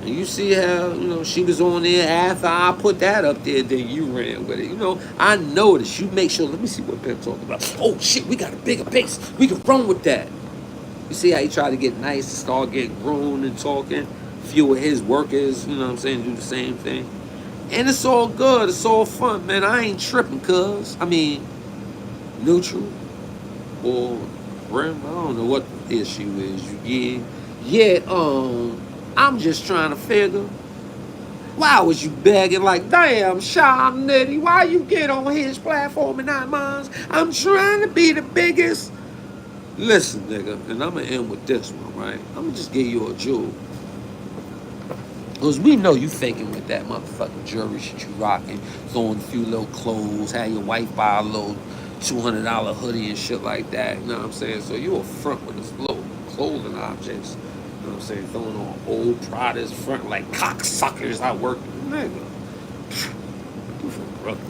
and you see how, you know, she was on there after I put that up there, then you ran with it. You know, I noticed. You make sure, let me see what Pimp talking about. Oh, shit, we got a bigger base. We can run with that. You see how he tried to get nice, start getting grown and talking. Few of his workers, you know what I'm saying, do the same thing. And it's all good. It's all fun, man. I ain't tripping, cuz. I mean, neutral or Brim, I don't know what the issue is. I'm just trying to figure, why was you begging like, damn, Sean Nitty, why you get on his platform and not mine? I'm trying to be the biggest. Listen, nigga, and I'm going to end with this one, right? I'm going to just give you a jewel. Because we know you faking with that motherfucking jewelry shit you rocking, throwing a few little clothes, have your wife buy a little $200 hoodie and shit like that, you know what I'm saying? So you a front with this little clothing objects, you know what I'm saying? Throwing on old Prada's front like cocksuckers I work with, nigga. You from Brooklyn.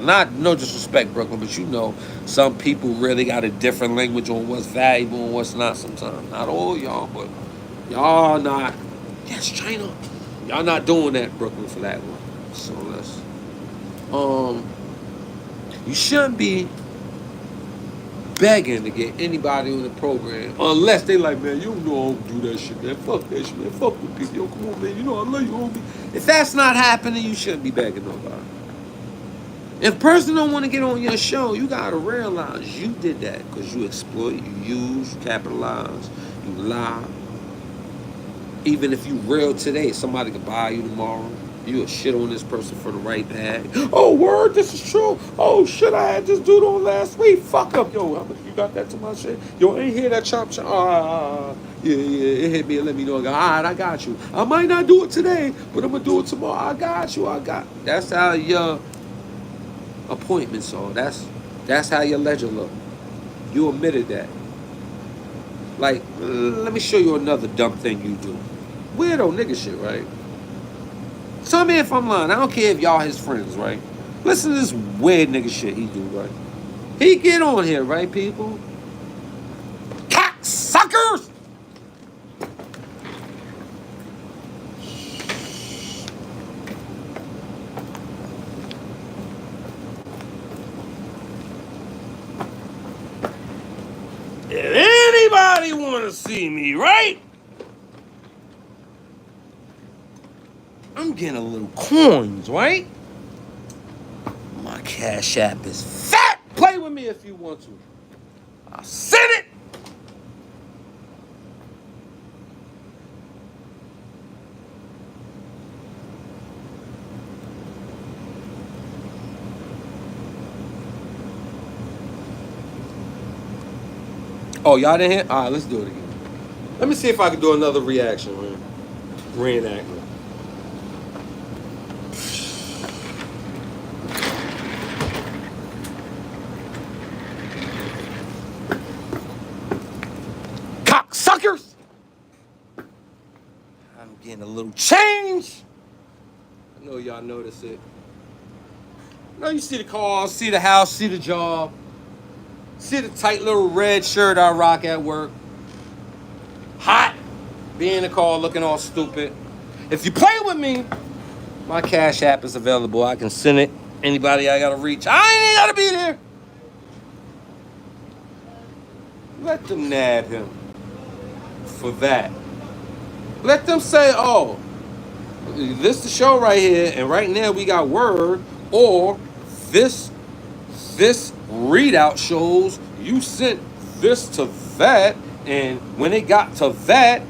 Not no disrespect, Brooklyn, but you know some people really got a different language on what's valuable and what's not sometimes. Not all y'all, but y'all not. Yes, Chyna. Y'all not doing that, Brooklyn, for that one. So let's you shouldn't be begging to get anybody on the program unless they like, man, you know I don't do that shit, man. Fuck that shit, man. Fuck with people. Yo, come on, man. You know I love you, homie. If that's not happening, you shouldn't be begging nobody. If a person don't want to get on your show, you got to realize you did that because you exploit, you use, you capitalize, you lie. Even if you real today, somebody could buy you tomorrow. You a shit on this person for the right bag. Oh, word, this is true. Oh, shit, I had this dude on last week. Fuck up. Yo, you got that to my shit? Yo, ain't hear that chop. Yeah, it hit me and let me know. All right, I got you. I might not do it today, but I'm going to do it tomorrow. I got you. That's how your appointments are. That's how your ledger look. You admitted that. Like, let me show you another dumb thing you do. Weirdo nigga shit, right? Tell me if I'm lying. I don't care if y'all his friends, right? Listen to this weird nigga shit he do, right? He get on here, right, people? Cocksuckers! If anybody want to see me, right? I'm getting a little coins, right? My Cash App is fat. Play with me if you want to. I'll send it. Oh, y'all didn't hear? All right, let's do it again. Let me see if I can do another reaction, man. Reenactment. Cocksuckers! I'm getting a little change. I know y'all notice it. Now you see the car, see the house, see the job, see the tight little red shirt I rock at work. Hot. Be in the car looking all stupid. If you play with me, my Cash App is available. I can send it. Anybody I gotta reach. I ain't gotta be there. Let them nab him for that. Let them say, oh, this the show right here, and right now we got word, or this readout shows you sent this to that, and when it got to that,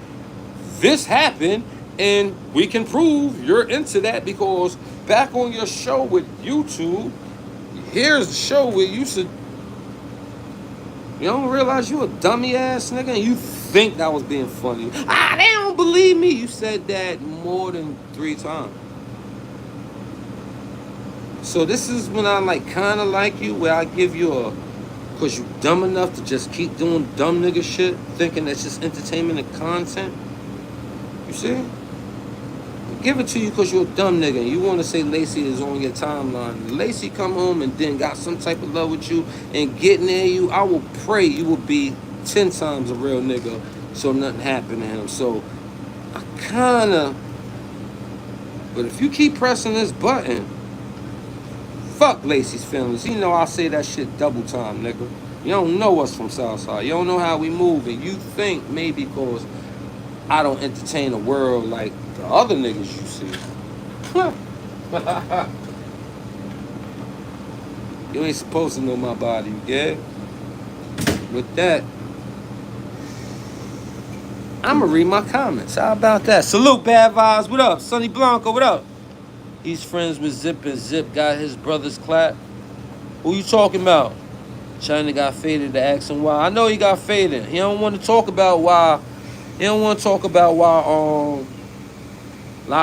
this happened, and we can prove you're into that because back on your show with YouTube, here's the show where you said you don't realize you a dummy ass nigga and you think that was being funny. Ah, they don't believe me. You said that more than 3 times. So this is when I like kind of like you, where I give you a, cause you dumb enough to just keep doing dumb nigga shit, thinking that's just entertainment and content. You see? Give it to you because you're a dumb nigga and you want to say Lacey is on your timeline. Lacey come home and then got some type of love with you and get near you. I will pray you will be 10 times a real nigga so nothing happened to him. So I kind of, but if you keep pressing this button, fuck Lacey's feelings. You know I say that shit double time, nigga. You don't know us from Southside. You don't know how we move, and you think maybe because I don't entertain the world like the other niggas you see. You ain't supposed to know my body, you get? With that, I'ma read my comments. How about that? Salute, Bad Vibes. What up? Sonny Blanco, what up? He's friends with Zip and Zip got his brother's clap. Who you talking about? Chyna got faded to ask him why. I know he got faded. He don't want to talk about why. He don't want to talk about why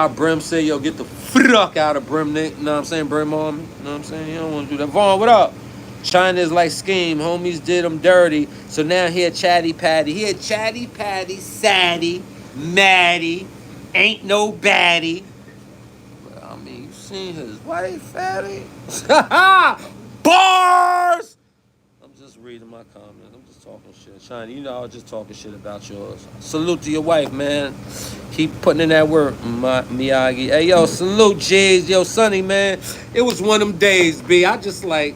Brim said, yo, get the fuck out of Brim, Nick. You know what I'm saying? Brim on me. You know what I'm saying? He don't want to do that. Vaughn, what up? Chyna is like Scheme. Homies did him dirty. So now he a chatty patty. He a chatty patty, saddy, maddie, ain't no baddie. But, I mean, you seen his wife, fatty? Bars! I'm just reading my comments. I'm just talking shit. Chyna, you know I was just talking shit about yours. Salute to your wife, man. Keep putting in that work, Miyagi. Hey, yo, salute, J's. Yo, Sonny, man. It was one of them days, B. I just like,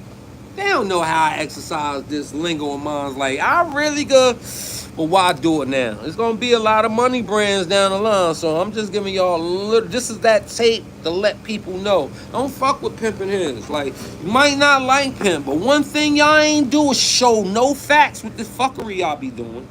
they don't know how I exercise this lingo of mine. Like, I really go, but why do it now? It's going to be a lot of money brands down the line, so I'm just giving y'all a little, this is that tape to let people know. Don't fuck with Pimp and his. Like, you might not like Pimp, but one thing y'all ain't do is show no facts with this fuckery y'all be doing.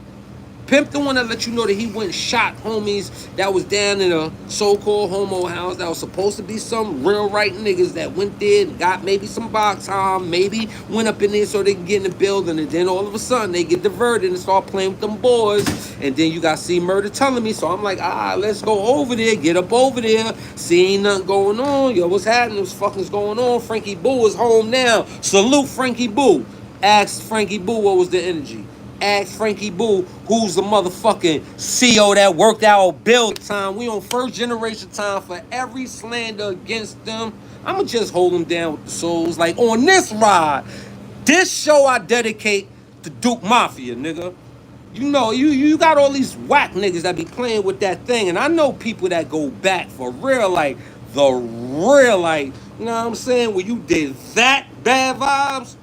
Pimp the one that let you know that he went and shot homies that was down in a so-called homo house that was supposed to be some real right niggas that went there and got maybe some box time, maybe went up in there so they can get in the building, and then all of a sudden they get diverted and start playing with them boys, and then you got C Murder telling me, so I'm like, let's go over there, get up over there, see ain't nothing going on, yo, what's happening, what's fucking's going on, Frankie Boo is home now, salute Frankie Boo, ask Frankie Boo what was the energy. Ask Frankie Boo, who's the motherfucking CEO that worked out build time. We on first generation time for every slander against them. I'ma just hold them down with the souls. Like on this ride, This show I dedicate to Duke Mafia, nigga. You know, you got all these whack niggas that be playing with that thing, and I know people that go back for real, like the real, like, you know what I'm saying? When you did that, Bad Vibes.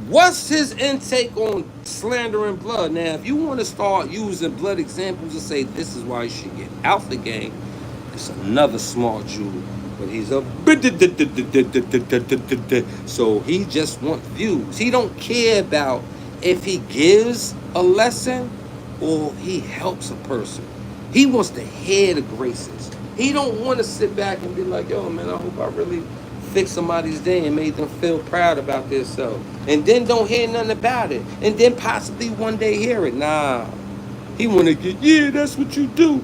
What's his intake on slandering blood? Now, if you want to start using blood examples to say this is why you should get out the game, it's another smart Jew. But he's a so he just wants views. He don't care about if he gives a lesson or he helps a person. He wants to hear the graces. He don't want to sit back and be like, yo, man, I hope I really fixed somebody's day and made them feel proud about themselves. And then don't hear nothing about it. And then possibly one day hear it. Nah. He want to get, yeah, that's what you do.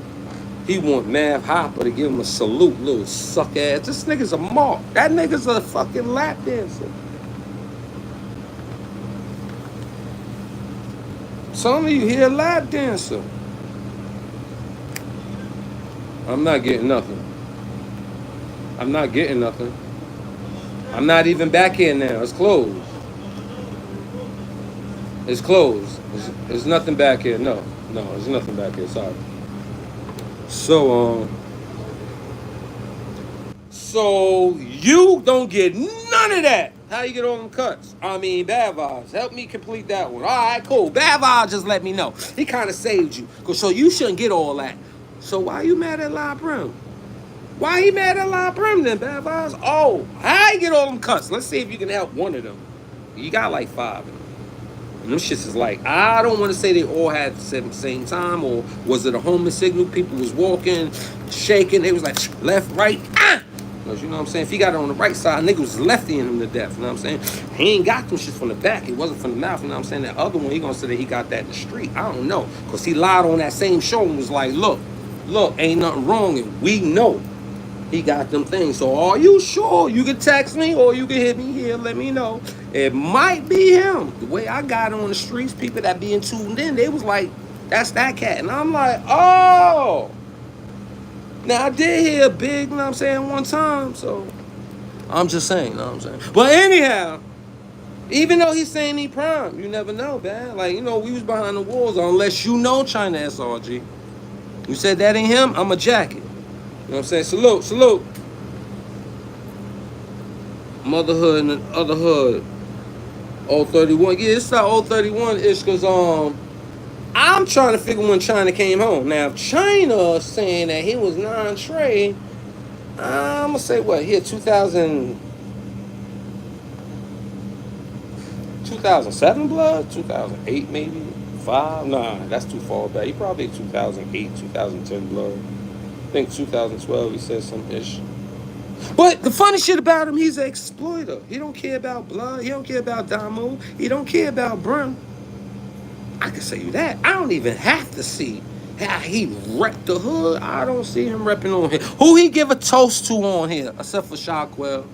He want Mav Hopper to give him a salute, little suck ass. This nigga's a mark. That nigga's a fucking lap dancer. Some of you here lap dancer. I'm not getting nothing. I'm not getting nothing. I'm not even back here now. It's closed. It's closed. There's nothing back here. No, there's nothing back here. Sorry. So you don't get none of that. How you get all them cuts? I mean, Bad Vibes. Help me complete that one. All right, cool. Bad Vibes just let me know. He kind of saved you. So you shouldn't get all that. So why you mad at La Brim? Why he mad at La Brim then, Bad Vibes? Oh, how you get all them cuts? Let's see if you can help one of them. You got like 5 of them. And them shits is like, I don't want to say they all had the same time, or was it a homing signal? People was walking, shaking. They was like, left, right, ah! Because you know what I'm saying? If he got it on the right side, nigga was leftying him to death. You know what I'm saying? He ain't got them shits from the back. It wasn't from the mouth. You know what I'm saying? That other one, he gonna say that he got that in the street. I don't know. Because he lied on that same show and was like, look, ain't nothing wrong. And we know he got them things. So are you sure? You can text me or you can hit me here. Let me know. It might be him. The way I got on the streets, people that being tuned in, they was like, that's that cat. And I'm like, oh. Now I did hear Big, you know what I'm saying, one time. So I'm just saying, you know what I'm saying. But anyhow, even though he's saying he prime, you never know, man. Like, you know, we was behind the walls unless you know Chyna SRG. You said that ain't him, I'm a jacket. You know what I'm saying? Salute. Motherhood and the other hood. Old 31. Yeah, it's not old 31-ish because I'm trying to figure when Chyna came home. Now, if Chyna saying that he was non-Trey, I'm going to say what? Here, 2007 blood? 2008 maybe? 5? Nah, that's too far back. He probably 2008, 2010 blood. I think 2012 he said some ish. But the funny shit about him, he's an exploiter. He don't care about blood. He don't care about Damo. He don't care about Brim. I can say you that. I don't even have to see how he repped the hood. I don't see him repping on here. Who he give a toast to on here, except for Shockwell.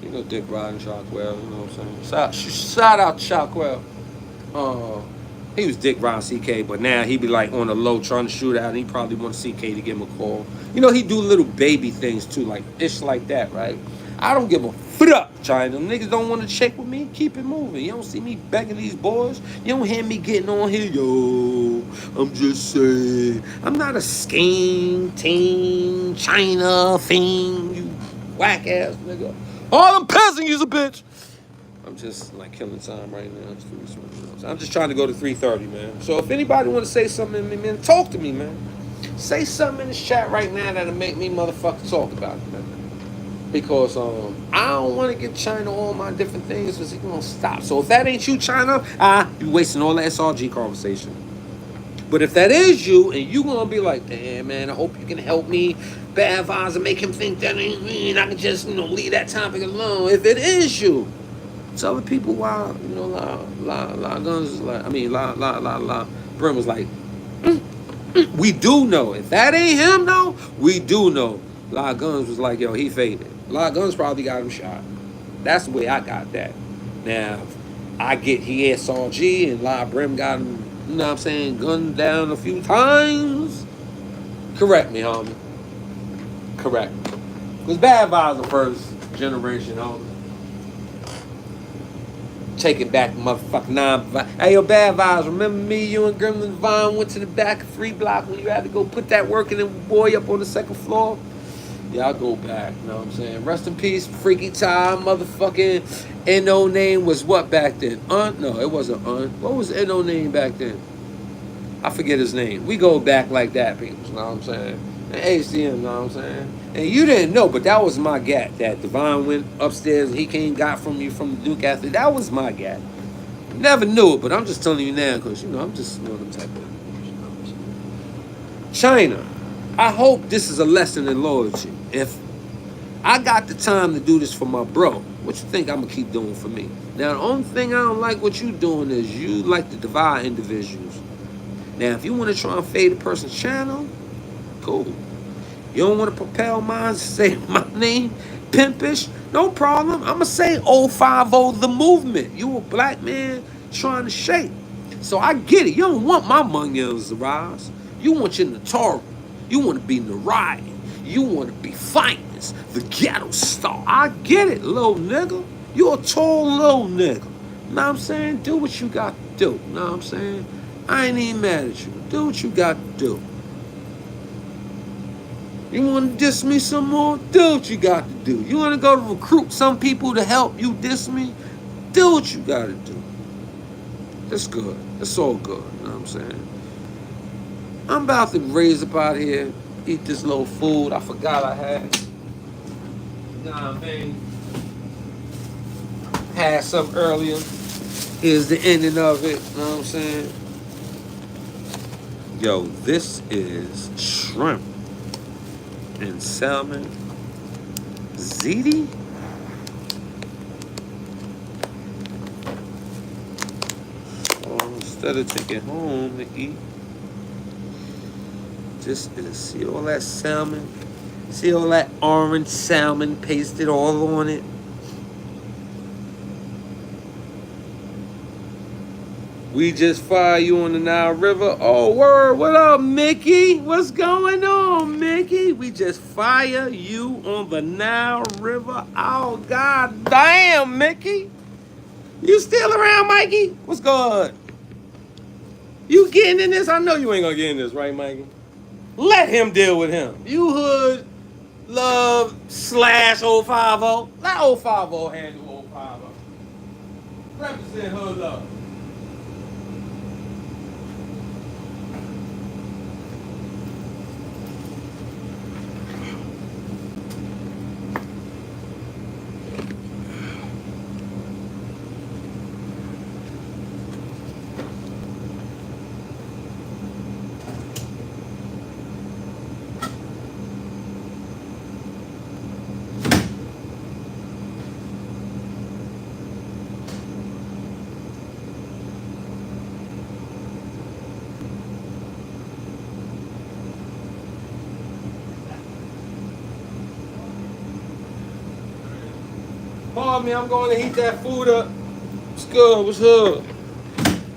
You know, Dick riding Shockwell. You know what I'm saying? Shout out to Shockwell. He was Dick riding CK, but now he be like on the low trying to shoot out, and he probably want CK to give him a call. You know, he do little baby things too, like ish like that, right? I don't give a fuck, Chyna. Them niggas don't want to check with me. Keep it moving. You don't see me begging these boys. You don't hear me getting on here. Yo, I'm just saying. I'm not a scheme, team, Chyna, thing, you whack ass nigga. All I'm passing you's a bitch. I'm just like killing time right now. I'm just trying to go to 3:30, man. So if anybody want to say something to me, man, talk to me, man. Say something in this chat right now that'll make me motherfucker talk about it, man. Because I don't want to give Chyna all my different things because he's going to stop. So if that ain't you, Chyna, you wasting all that SRG conversation. But if that is you, and you going to be like, damn, man, I hope you can help me, Bad Vibes, and make him think that ain't me, and I can just, leave that topic alone. If it is you, tell the people why, La Guns is like, La Brim was like, we do know. If that ain't him, though, we do know. La Guns was like, yo, he faded. La Guns probably got him shot. That's the way I got that. Now, I get he SRG and La Brim got him, you know what I'm saying, gunned down a few times. Correct me, homie. Correct. Because Bad Vibes the first generation, homie. Take it back, motherfucking nine. Hey, yo, bad vibes. Remember me, you and Gremlin Vine went to the back of 3 block when you had to go put that work in and boy up on the 2nd floor? Yeah, I'll go back. You know what I'm saying? Rest in peace, Freaky Time. Motherfucking N.O. name was what back then? No, it wasn't What was N.O. name back then? I forget his name. We go back like that, people. You know what I'm saying? And ACM, you know what I'm saying? And you didn't know, but that was my gat. That Devon went upstairs and he came got from you from the Duke athlete. That was my gat. Never knew it, but I'm just telling you now because, you know, I'm just one of them type of... You know what I'm saying? Chyna, I hope this is a lesson in loyalty. If I got the time to do this for my bro, what you think I'm going to keep doing for me? Now, the only thing I don't like what you doing is you like to divide individuals. Now, if you want to try and fade a person's channel, cool. You don't want to propel mine, say my name, pimpish, no problem. I'm going to say 050 the movement. You a black man trying to shape. So I get it. You don't want my money's to rise. You want your Natara. You want to be Nariah. You want to be finest, the ghetto star. I get it, little nigga. You a tall little nigga. Know what I'm saying? Do what you got to do. Know what I'm saying? I ain't even mad at you. Do what you got to do. You want to diss me some more? Do what you got to do. You want to go to recruit some people to help you diss me? Do what you got to do. That's good. That's all good. You know what I'm saying? I'm about to raise up out here, eat this little food I forgot I had. You know what I mean? Had some earlier. Here's the ending of it. You know what I'm saying? Yo, this is shrimp and salmon ziti. So instead of taking home to eat, just see all that salmon, see all that orange salmon pasted all on it. We just fire you on the Nile River. Oh, word. What up, Mickey? What's going on, Mickey? We just fire you on the Nile River. Oh, god damn, Mickey. You still around, Mikey? What's good? You getting in this? I know you ain't gonna get in this, right, Mikey? Let him deal with him. You hood love / 050. Let 050 handle 050. Represent hood love. Pardon me, I'm going to heat that food up. What's good? What's hood?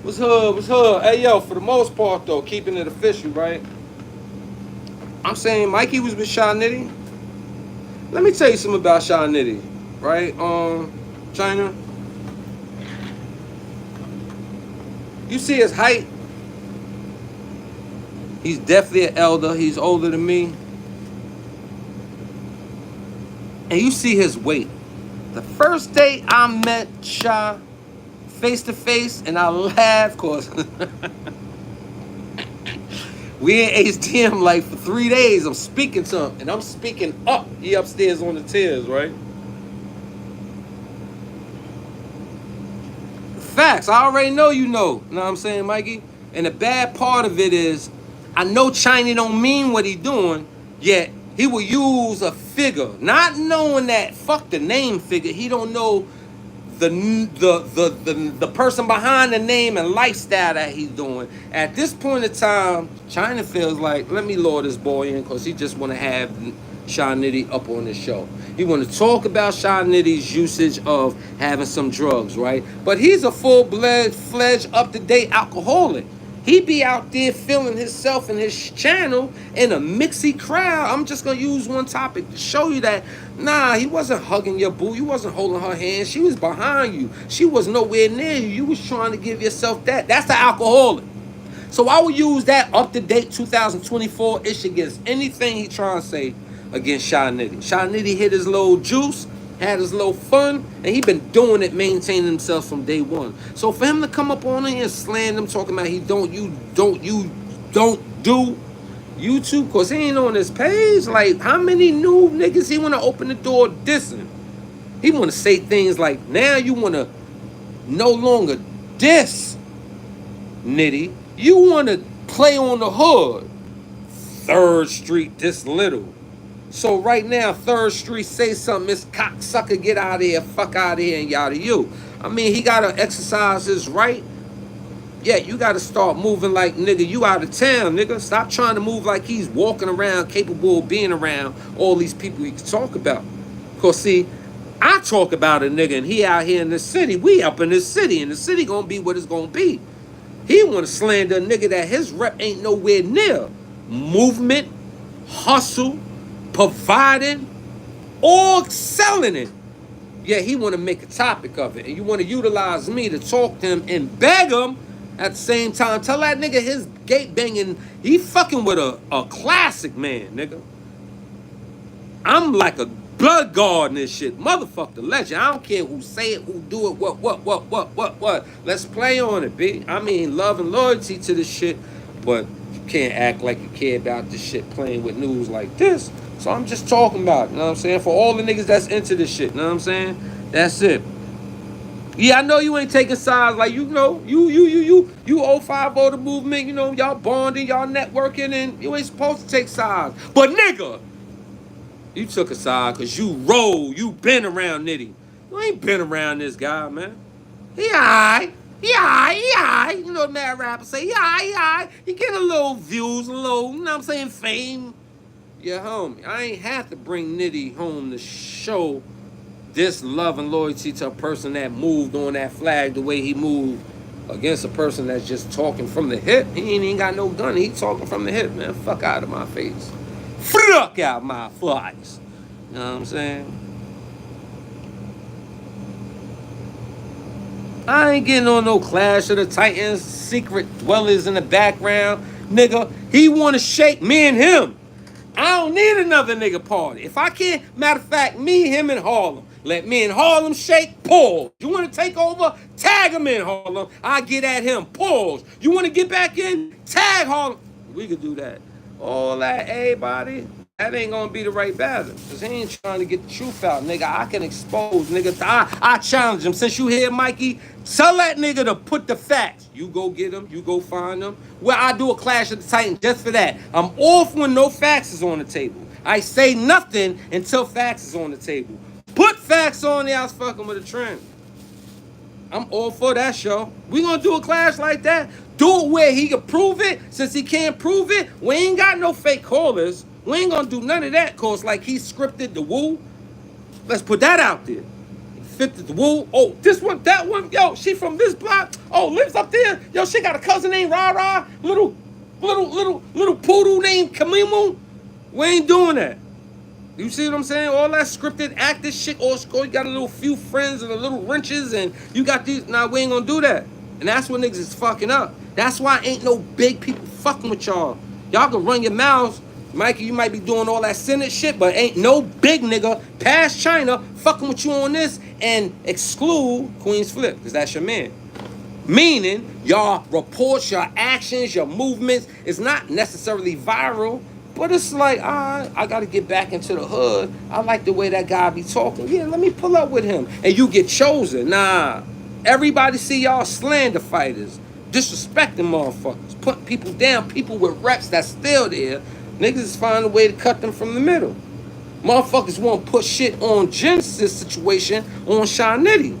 What's hood? What's hood? Hey, yo, for the most part, though, keeping it official, right? I'm saying Mikey was with Nitty. Let me tell you something about Nitty, right? Chyna. You see his height? He's definitely an elder. He's older than me. And you see his weight. The first day I met Sha face to face, and I laughed, cause we in HDM like for 3 days. I'm speaking to him, and I'm speaking up. He upstairs on the tiers, right? Facts. I already know you know. You know what I'm saying, Mikey? And the bad part of it is, I know Chyna don't mean what he doing, yet he will use a figure, not knowing that fuck the name figure. He don't know the person behind the name and lifestyle that he's doing. At this point in time, Chyna feels like, let me lure this boy in, because he just want to have Nitty up on his show. He want to talk about Nitty's usage of having some drugs, right? But he's a full-fledged, up-to-date alcoholic. He be out there feeling himself and his channel in a mixy crowd. I'm just gonna use one topic to show you that, nah, he wasn't hugging your boo. You wasn't holding her hand. She was behind you. She was nowhere near you. You was trying to give yourself that. That's the alcoholic. So I would use that up-to-date 2024-ish against anything he trying to say against Nitty. Nitty hit his little juice, had his little fun, and he been doing it, maintaining himself from day one. So for him to come up on here and slam him, talking about he don't do YouTube, cause he ain't on his page. Like, how many new niggas he wanna open the door dissing? He wanna say things like, now you wanna no longer diss Nitty. You want to play on the hood. 3rd Street this little. So right now, 3rd Street say something, this cocksucker get out of here, fuck out of here, and yada you. I mean, he got to exercise his right. Yeah, you got to start moving like, nigga, you out of town, nigga. Stop trying to move like he's walking around, capable of being around all these people he can talk about. Because, see, I talk about a nigga, and he out here in the city. We up in the city, and the city going to be what it's going to be. He want to slander a nigga that his rep ain't nowhere near. Movement, hustle, providing, or selling it. Yeah, he want to make a topic of it. And you want to utilize me to talk to him and beg him at the same time. Tell that nigga his gate banging, he fucking with a classic man, nigga. I'm like a blood guard and this shit. Motherfuck the legend. I don't care who say it, who do it, what. Let's play on it, B. I mean, love and loyalty to this shit, but you can't act like you care about this shit playing with news like this. So I'm just talking about it, you know what I'm saying? For all the niggas that's into this shit, you know what I'm saying? That's it. Yeah, I know you ain't taking sides, like, you know, you 05 the movement, you know, y'all bonding, y'all networking, and you ain't supposed to take sides. But nigga, you took a side because you roll. You been around Nitty. You ain't been around this guy, man. He alright. He alright. You know what mad rappers say? He alright. He get a little views, a little, you know what I'm saying, fame. Yeah, homie. I ain't have to bring Nitty home to show this love and loyalty to a person that moved on that flag the way he moved against a person that's just talking from the hip. He ain't even got no gun. He talking from the hip, man. Fuck out of my face. Fuck out my face. You know what I'm saying? I ain't getting on no Clash of the Titans, secret dwellers in the background. Nigga, he want to shake me and him. I don't need another nigga party. If I can't, matter of fact, me, him, and Harlem. Let me and Harlem shake, pause. You want to take over? Tag him in, Harlem. I get at him, pause. You want to get back in? Tag Harlem. We could do that. All that, everybody, that ain't gonna be the right balance. Cause he ain't trying to get the truth out, nigga. I can expose, nigga. I challenge him. Since you here, Mikey, tell that nigga to put the facts. You go get them, you go find them. Well, I do a Clash of the Titans just for that. I'm off when no facts is on the table. I say nothing until facts is on the table. Put facts on there, I was fucking with a trend. I'm all for that show. We gonna do a clash like that. Do it where he can prove it. Since he can't prove it, we ain't got no fake callers. We ain't gonna do none of that, cause like he scripted the woo. Let's put that out there. He fitted the woo. Oh, this one, that one. Yo, she from this block. Oh, lives up there. Yo, she got a cousin named Rara. Little poodle named Kamimu. We ain't doing that. You see what I'm saying? All that scripted actor shit, or you got a little few friends and a little wrenches, and you got these. Nah, we ain't gonna do that. And that's what niggas is fucking up. That's why ain't no big people fucking with y'all. Y'all can run your mouths. Mikey, you might be doing all that Senate shit, but ain't no big nigga past Chyna fucking with you on this and exclude Queen's Flip, because that's your man. Meaning, y'all reports, your actions, your movements is not necessarily viral, but it's like, I got to get back into the hood. I like the way that guy be talking. Yeah, let me pull up with him. And you get chosen. Nah. Everybody see y'all slander fighters. Disrespecting motherfuckers. Putting people down. People with reps that's still there. Niggas is finding a way to cut them from the middle. Motherfuckers want to put shit on Genesis situation on Nitty.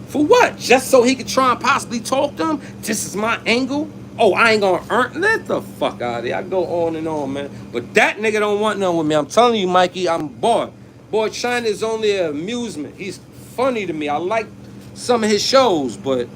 For what? Just so he could try and possibly talk to him? This is my angle? Oh, I ain't gonna earn. Let the fuck out of here. I go on and on, man. But that nigga don't want none with me. I'm telling you, Mikey, I'm bored. Boy, Chyna is only an amusement. He's funny to me. I like some of his shows, but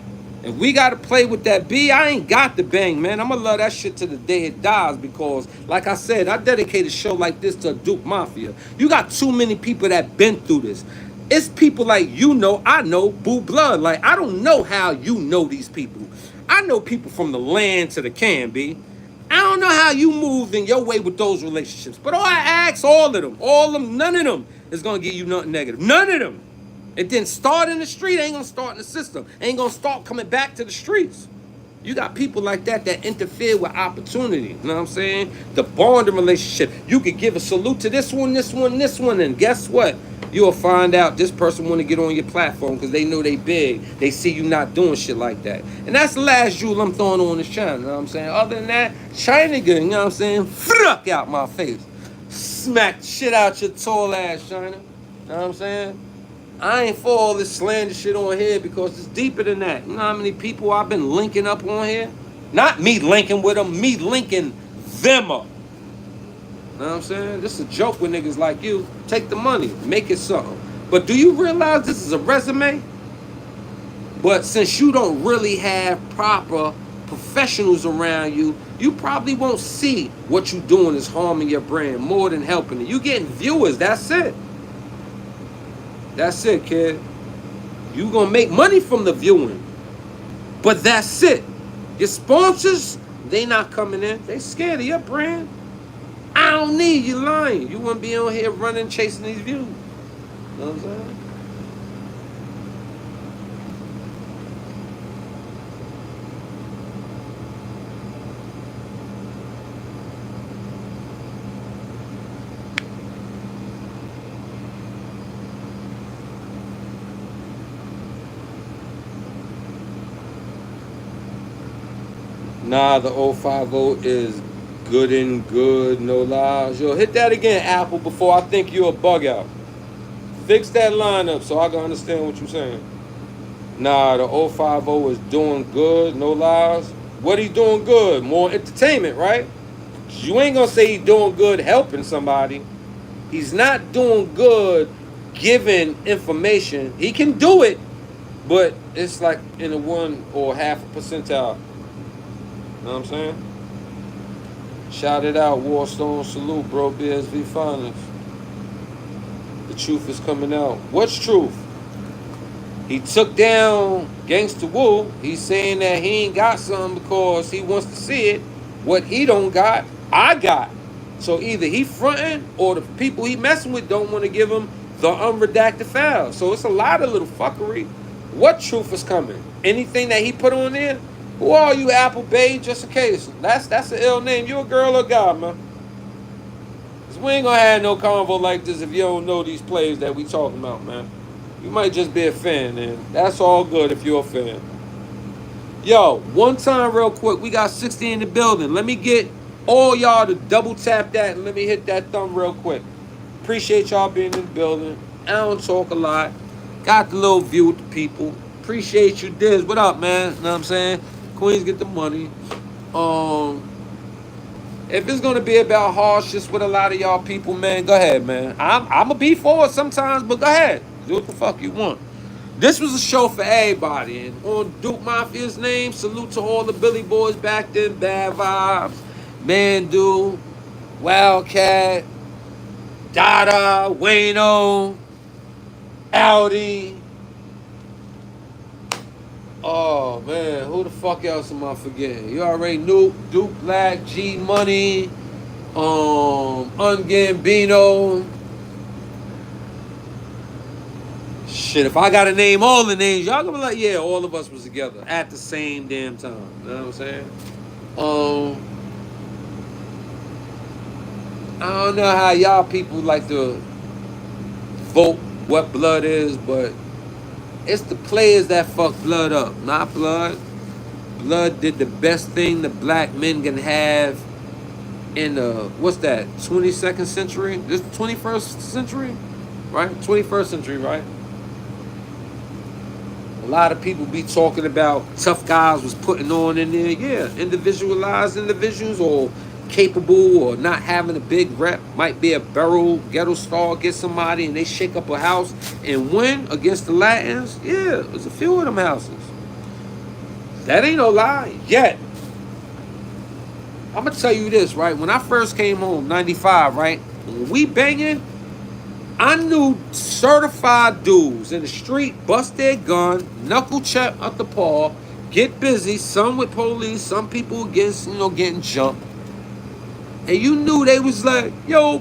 If we got to play with that B, I ain't got the bang, man. I'm going to love that shit to the day it dies because, like I said, I dedicate a show like this to Duke Mafia. You got too many people that been through this. It's people like I know, Boo Blood. Like, I don't know how you know these people. I know people from the land to the can, B. I don't know how you moved in your way with those relationships. But I ask all of them, none of them is going to give you nothing negative. None of them. It didn't start in the street, ain't gonna start in the system. Ain't gonna start coming back to the streets. You got people like that interfere with opportunity. You know what I'm saying? The bonding relationship. You could give a salute to this one, and guess what? You'll find out this person want to get on your platform because they know they big. They see you not doing shit like that. And that's the last jewel I'm throwing on this channel. You know what I'm saying? Other than that, Chyna good, you know what I'm saying? Fuck out my face. Smack shit out your tall ass, Chyna. You know what I'm saying? I ain't for all this slander shit on here because it's deeper than that. You know how many people I've been linking up on here? Not me linking with them, me linking them up. You know what I'm saying? This is a joke with niggas like you. Take the money, make it something. But do you realize this is a resume? But since you don't really have proper professionals around you, you probably won't see what you're doing is harming your brand more than helping it. You getting viewers, that's it. That's it, kid. You gonna make money from the viewing. But that's it. Your sponsors, they not coming in. They scared of your brand. I don't need you lying. You wouldn't be on here running, chasing these views. You know what I'm saying? Nah, the 050 is good and good, no lies. Yo, hit that again, Apple, before I think you're a bug out. Fix that lineup so I can understand what you're saying. Nah, the 050 is doing good, no lies. What he doing good? More entertainment, right? You ain't gonna say he's doing good helping somebody. He's not doing good giving information. He can do it, but it's like in a 1 or half a percentile. You know what I'm saying? Shout it out, Warstone, salute, bro, BSV Finals. The truth is coming out. What's truth? He took down Gangsta Woo. He's saying that he ain't got something because he wants to see it. What he don't got, I got. So either he fronting or the people he messing with don't want to give him the unredacted file. So it's a lot of little fuckery. What truth is coming? Anything that he put on there? Who are you, Apple Bay? Just in case. That's an ill name. You a girl or guy, man? Cause we ain't gonna have no convo like this if you don't know these players that we talking about, man. You might just be a fan, and that's all good if you're a fan. Yo, one time real quick, we got 60 in the building. Let me get all y'all to double tap that and let me hit that thumb real quick. Appreciate y'all being in the building. I don't talk a lot. Got the little view with the people. Appreciate you, Diz. What up, man? Know what I'm saying? Queens get the money. If it's gonna be about harshness with a lot of y'all people, man, go ahead, man. I'm gonna be for it sometimes, but go ahead. Do what the fuck you want. This was a show for everybody. And on Duke Mafia's name, salute to all the Billy Boys back then. Bad Vibes, Mandu, Wildcat, Dada, Wayno, Audi. Oh man, who the fuck else am I forgetting? You already knew Duke Black, G Money, Ungambino. Shit, if I gotta name all the names, y'all gonna be like, yeah, all of us was together at the same damn time. You know what I'm saying? I don't know how y'all people like to vote what blood is, but it's the players that fuck blood up, not blood. Blood did the best thing the black men can have in the, what's that, 22nd century? This 21st century? Right? 21st century, right? A lot of people be talking about tough guys was putting on in there. Yeah, individualized individuals or capable or not having a big rep. Might be a barrel ghetto star, get somebody and they shake up a house and win against the Latins. Yeah, there's a few of them houses. That ain't no lie. Yet, I'm gonna tell you this, right? When I first came home, 95, right? When we banging, I knew certified dudes in the street bust their gun, knuckle check up the paw, get busy, some with police, some people against, getting jumped. And you knew they was like, yo,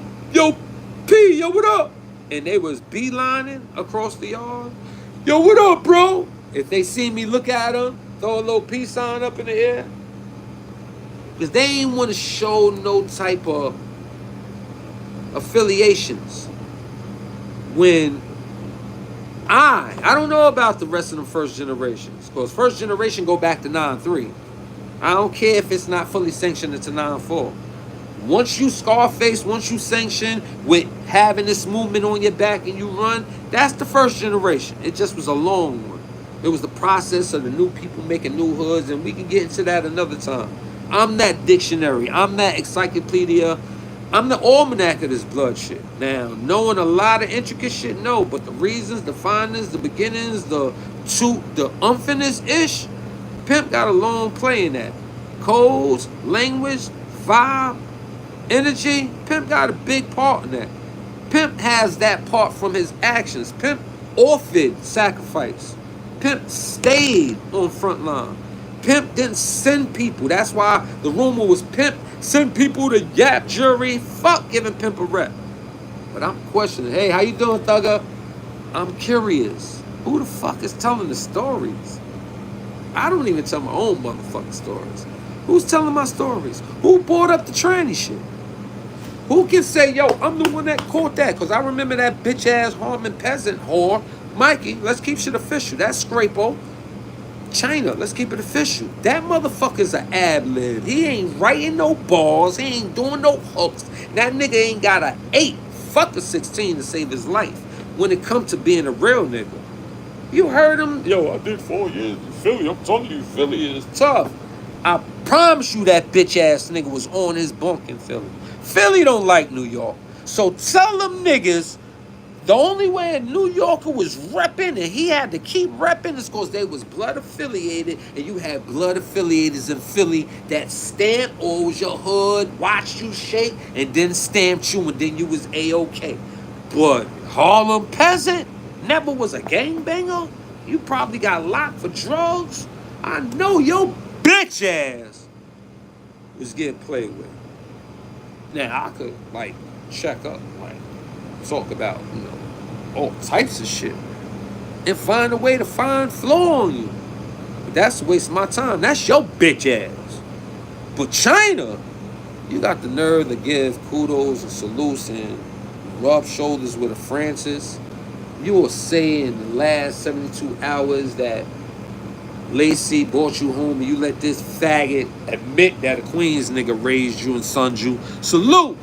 P, yo, what up? And they was beelining across the yard. Yo, what up, bro? If they see me look at them, throw a little peace sign up in the air. Because they ain't want to show no type of affiliations. When I don't know about the rest of them first generations. Because first generation go back to 9-3. I don't care if it's not fully sanctioned into 9-4. Once you Scarface, once you sanction with having this movement on your back and you run, that's the first generation. It just was a long one. It was the process of the new people making new hoods, and we can get into that another time. I'm that dictionary. I'm that encyclopedia. I'm the almanac of this blood shit. Now, knowing a lot of intricate shit, no, but the reasons, the findings, the beginnings, the unfinished-ish, Pimp got a long play in that. Codes, language, vibe, energy, Pimp got a big part in that. Pimp has that part from his actions. Pimp offered sacrifice. Pimp stayed on front line. Pimp didn't send people. That's why the rumor was Pimp send people to Yap jury. Fuck giving Pimp a rep. But I'm questioning, hey, how you doing, Thugger? I'm curious. Who the fuck is telling the stories? I don't even tell my own motherfucking stories. Who's telling my stories? Who brought up the tranny shit? Who can say, yo, I'm the one that caught that? Because I remember that bitch-ass Harmon peasant whore, Mikey, let's keep shit official. That's Scrapo. Chyna, let's keep it official. That motherfucker's an ad-lib. He ain't writing no bars. He ain't doing no hooks. That nigga ain't got a 8, fuck a 16 to save his life when it comes to being a real nigga. You heard him? Yo, I did 4 years in Philly. I'm telling you, Philly is tough. I promise you that bitch-ass nigga was on his bunk in Philly. Philly don't like New York. So tell them niggas the only way a New Yorker was repping and he had to keep repping is because they was blood affiliated, and you had blood affiliators in Philly that stamped or was your hood, watched you shake, and then stamped you, and then you was A-OK. But Harlem peasant never was a gangbanger. You probably got locked for drugs. I know your bitch ass was getting played with. Now I could check up, talk about, all types of shit. And find a way to find flaw on you. But that's a waste of my time. That's your bitch ass. But Chyna, you got the nerve to give kudos and salutes and rub shoulders with a Francis. You will say in the last 72 hours that Lacey brought you home and you let this faggot admit that a Queens nigga raised you and sons you. Salute!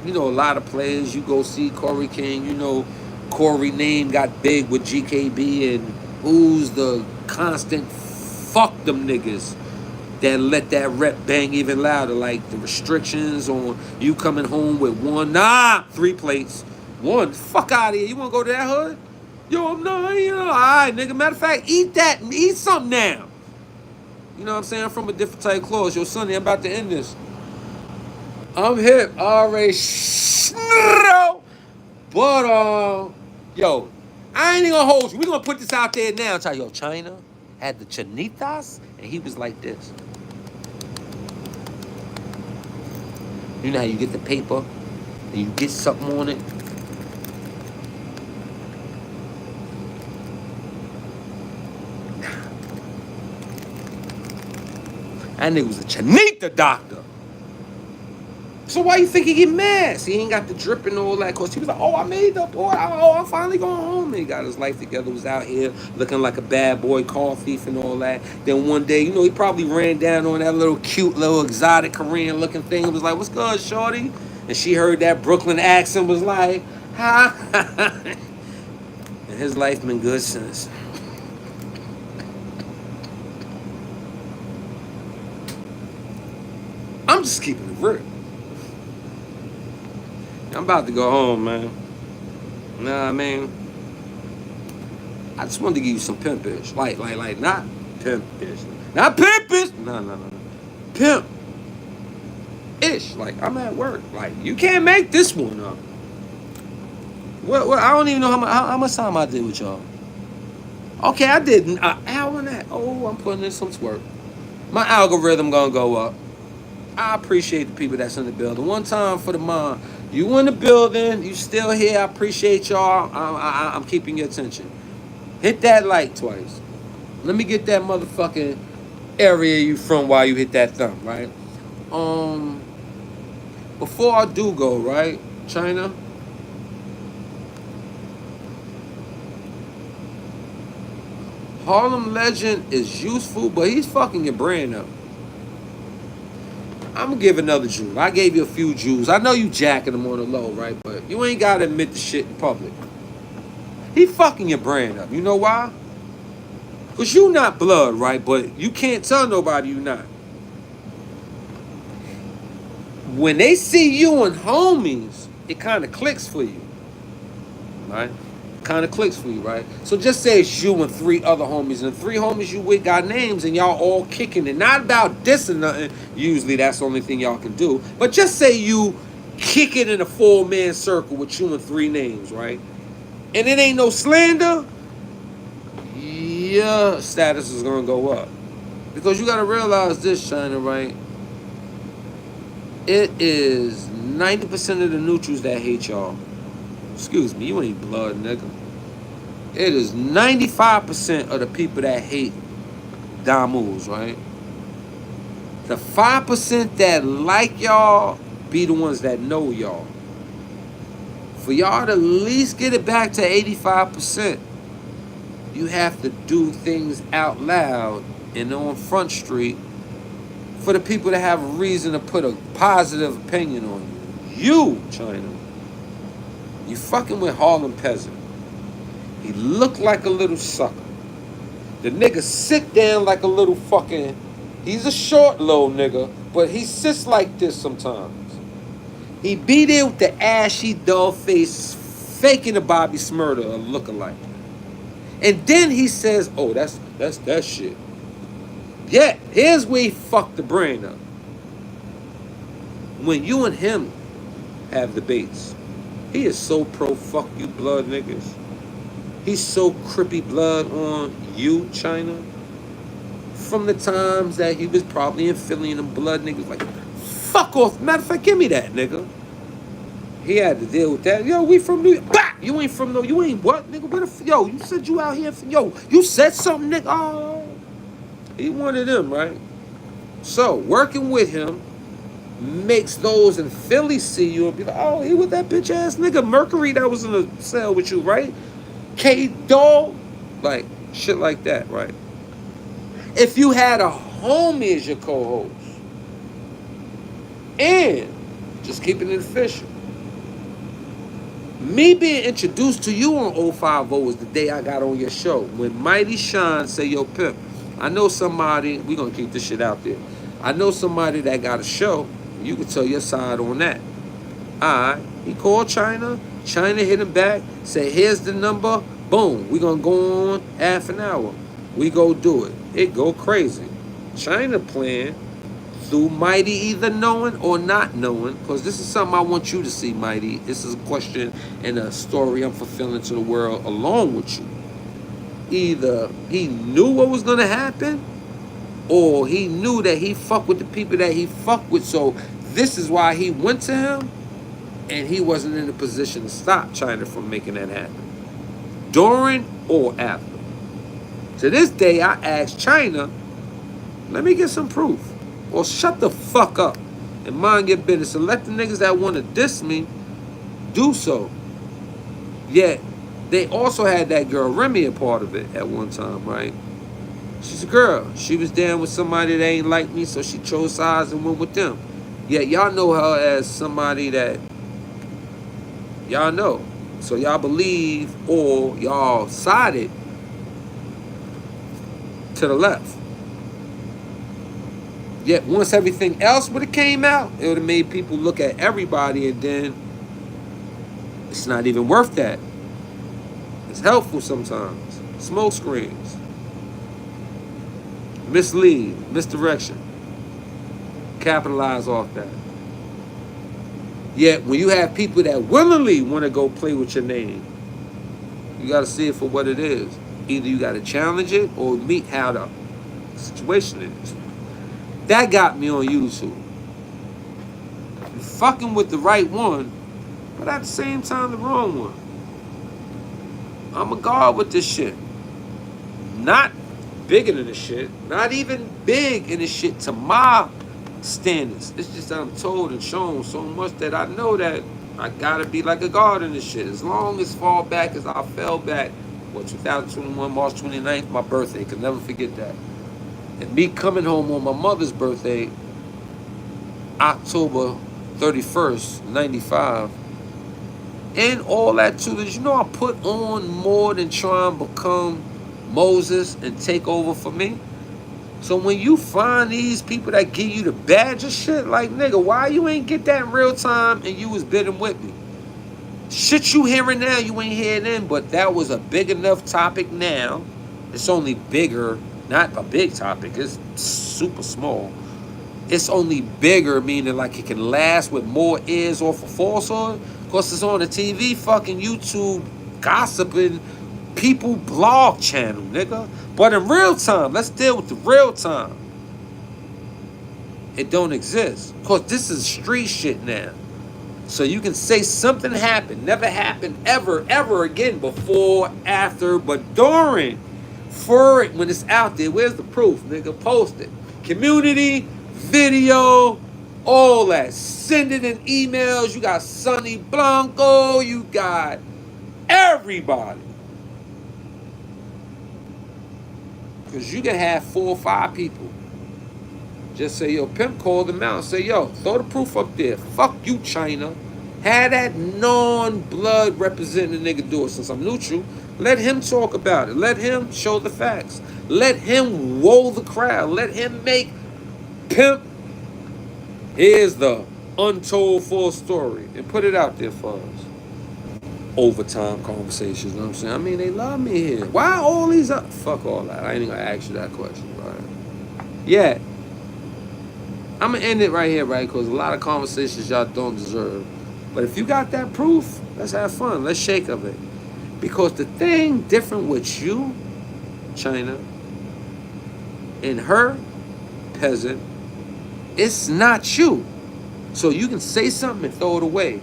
A lot of players, you go see Corey King, Corey name got big with GKB, and who's the constant fuck them niggas that let that rep bang even louder, like the restrictions on you coming home with 3 plates. 1, fuck out of here. You want to go to that hood? Yo, I'm not, all right, nigga. Matter of fact, eat something now. You know what I'm saying? I'm from a different type of clause. Yo, Sonny, I'm about to end this. I'm hip. I already but, yo, I ain't even gonna hold you. We gonna put this out there now. Tell you, yo, Chyna had the chanitas, and he was like this. You know how you get the paper, and you get something on it? That nigga was a Chanita doctor. So why you think he get mad? See, he ain't got the drip and all that. Cause he was like, I made the boy. I'm finally going home. And he got his life together. Was out here looking like a bad boy, car thief and all that. Then one day, he probably ran down on that little cute, little exotic Korean looking thing and was like, what's good, shorty? And she heard that Brooklyn accent, was like, ha. And his life been good since. I'm just keeping it real. I'm about to go home, man. Know what I mean? I just wanted to give you some pimpish. Like, not pimpish. Not pimpish! No. Pimp-ish. Like, I'm at work. Like, you can't make this one up. Well, I don't even know how much time I did with y'all. Okay, I did an hour and a half. Oh, I'm putting in some twerk. My algorithm gonna go up. I appreciate the people that's in the building. One time for the mom. You in the building. You still here. I appreciate y'all. I'm keeping your attention. Hit that like twice. Let me get that motherfucking area you from while you hit that thumb, right? Before I do go, right, Chyna? Harlem Legend is useful, but he's fucking your brand up. I'm gonna give another Jew. I gave you a few Jews. I know you jacking them on the low, right? But you ain't gotta admit the shit in public. He fucking your brand up. You know why? Because you not blood, right? But you can't tell nobody you not. When they see you and homies, it kind of clicks for you, right? Kind of clicks for you, right? So just say it's you and 3 other homies, and the 3 homies you with got names, and y'all all kicking it. Not about dissing nothing. Usually that's the only thing y'all can do. But just say you kick it in a 4-man circle with you and 3 names, right? And it ain't no slander. Your status is gonna go up, because you gotta realize this, Chyna, right? It is 90% of the neutrals that hate y'all. Excuse me, you ain't blood, nigga. It is 95% of the people that hate Damus, right? The 5% that like y'all be the ones that know y'all. For y'all to at least get it back to 85%, you have to do things out loud and on Front Street for the people that have a reason to put a positive opinion on you. You, Chyna, you fucking with Harlem Peasant. He look like a little sucker. The nigga sit down like a little fucking... He's a short little nigga, but he sits like this sometimes. He be there with the ashy, dull face, faking a Bobby Smurda, a lookalike. And then he says, oh, that's that shit. Yeah, here's where he fucked the brain up. When you and him have debates, he is so pro fuck you blood niggas. He's so crippy blood on you, Chyna. From the times that he was probably in Philly and them blood niggas like, fuck off. Matter of fact, give me that, nigga. He had to deal with that. Yo, we from New York. Bah! You ain't from no, you ain't what, nigga? What if, yo, you said you out here. Yo, you said something, nigga. Oh. He wanted them, right? So, working with him makes those in Philly see you and be like, oh, he was that bitch ass nigga Mercury that was in the cell with you, right? K-Dog, like, shit like that, right? If you had a homie as your co-host, and, just keeping it official, me being introduced to you on 050 was the day I got on your show. When Mighty Sean say, yo, Pimp, I know somebody, we gonna keep this shit out there. I know somebody that got a show, you can tell your side on that. Alright, he called Chyna, Chyna hit him back, say, here's the number, boom, we gonna go on half an hour. We go do it. It go crazy. Chyna playing through Mighty either knowing or not knowing, because this is something I want you to see, Mighty. This is a question and a story I'm fulfilling to the world along with you. Either he knew what was going to happen, or he knew that he fucked with the people that he fucked with, so this is why he went to him, and he wasn't in a position to stop Chyna from making that happen. During or after. To this day, I asked Chyna, let me get some proof. Or shut the fuck up and mind your business and let the niggas that want to diss me do so. Yet, they also had that girl Remy a part of it at one time, right? She's a girl. She was down with somebody that ain't like me, so she chose sides and went with them. Yet, y'all know her as somebody that y'all know. So y'all believe or y'all sided to the left. Yet once everything else would have came out, it would have made people look at everybody, and then it's not even worth that. It's helpful sometimes. Smoke screens. Mislead. Misdirection. Capitalize off that. Yet when you have people that willingly want to go play with your name, you got to see it for what it is. Either you got to challenge it or meet how the situation is. That got me on YouTube. You're fucking with the right one, but at the same time the wrong one. I'm a god with this shit. Not bigger than this shit. Not even big in this shit to my standards. It's just that I'm told and shown so much that I know that I gotta be like a god in this shit. As long as far back as I fell back, 2021, March 29th, my birthday. Could never forget that. And me coming home on my mother's birthday, October 31st, 95. And all that too, is I put on more than try and become Moses and take over for me. So when you find these people that give you the badge of shit, like, nigga, why you ain't get that in real time and you was bidding with me? Shit you hearing now, you ain't hearing then, but that was a big enough topic now. It's only bigger, not a big topic, it's super small. It's only bigger, meaning like it can last with more ears off of falsehood. Because it's on the TV, fucking YouTube, gossiping, people blog channel, nigga. But in real time, let's deal with the real time. It don't exist. Because this is street shit now. So you can say something happened, never happened ever, ever again before, after, but during, for it, when it's out there, where's the proof, nigga? Post it. Community, video, all that. Send it in emails. You got Sonny Blanco. You got everybody. Because you can have 4 or 5 people. Just say, yo, Pimp called him out and say, yo, throw the proof up there. Fuck you, Chyna. Had that non-blood representing the nigga do it. Since I'm neutral, let him talk about it. Let him show the facts. Let him roll the crowd. Let him make Pimp, here's the untold full story. And put it out there for us. Overtime conversations, you know what I'm saying? I mean, they love me here. Why all these up? Fuck all that. I ain't gonna ask you that question, right? Yeah. I'm gonna end it right here, right? Because a lot of conversations y'all don't deserve. But if you got that proof, let's have fun. Let's shake of it. Because the thing different with you, Chyna, and her, peasant, it's not you. So you can say something and throw it away.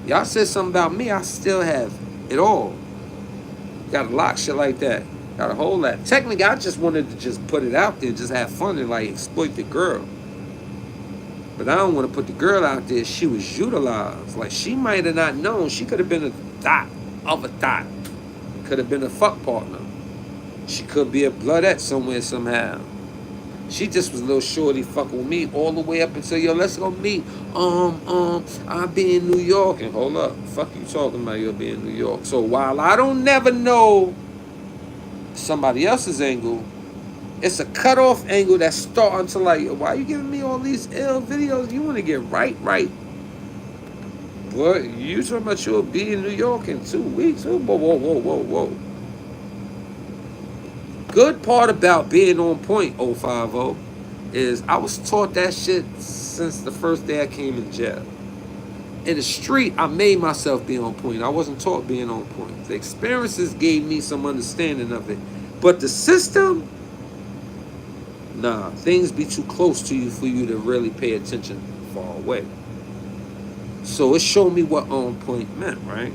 Y'all said something about me, I still have it all. Got a lot of shit like that. Got a whole lot. Technically, I just wanted to just put it out there, just have fun and like exploit the girl. But I don't want to put the girl out there. She was utilized. Like, she might have not known. She could have been a dot of a dot. Could have been a fuck partner. She could be a bloodette somewhere, somehow. She just was a little shorty fucking with me all the way up until, yo, let's go meet. I'll be in New York. And hold up. Fuck you talking about you'll be in New York. So while I don't never know somebody else's angle, it's a cutoff angle that's starting to like, why you giving me all these ill videos? You want to get right. But you talking about you'll be in New York in 2 weeks? Whoa. Good part about being on point, 050, is I was taught that shit since the first day I came in jail. In the street, I made myself be on point. I wasn't taught being on point. The experiences gave me some understanding of it. But the system, nah, things be too close to you for you to really pay attention far away. So it showed me what on point meant, right?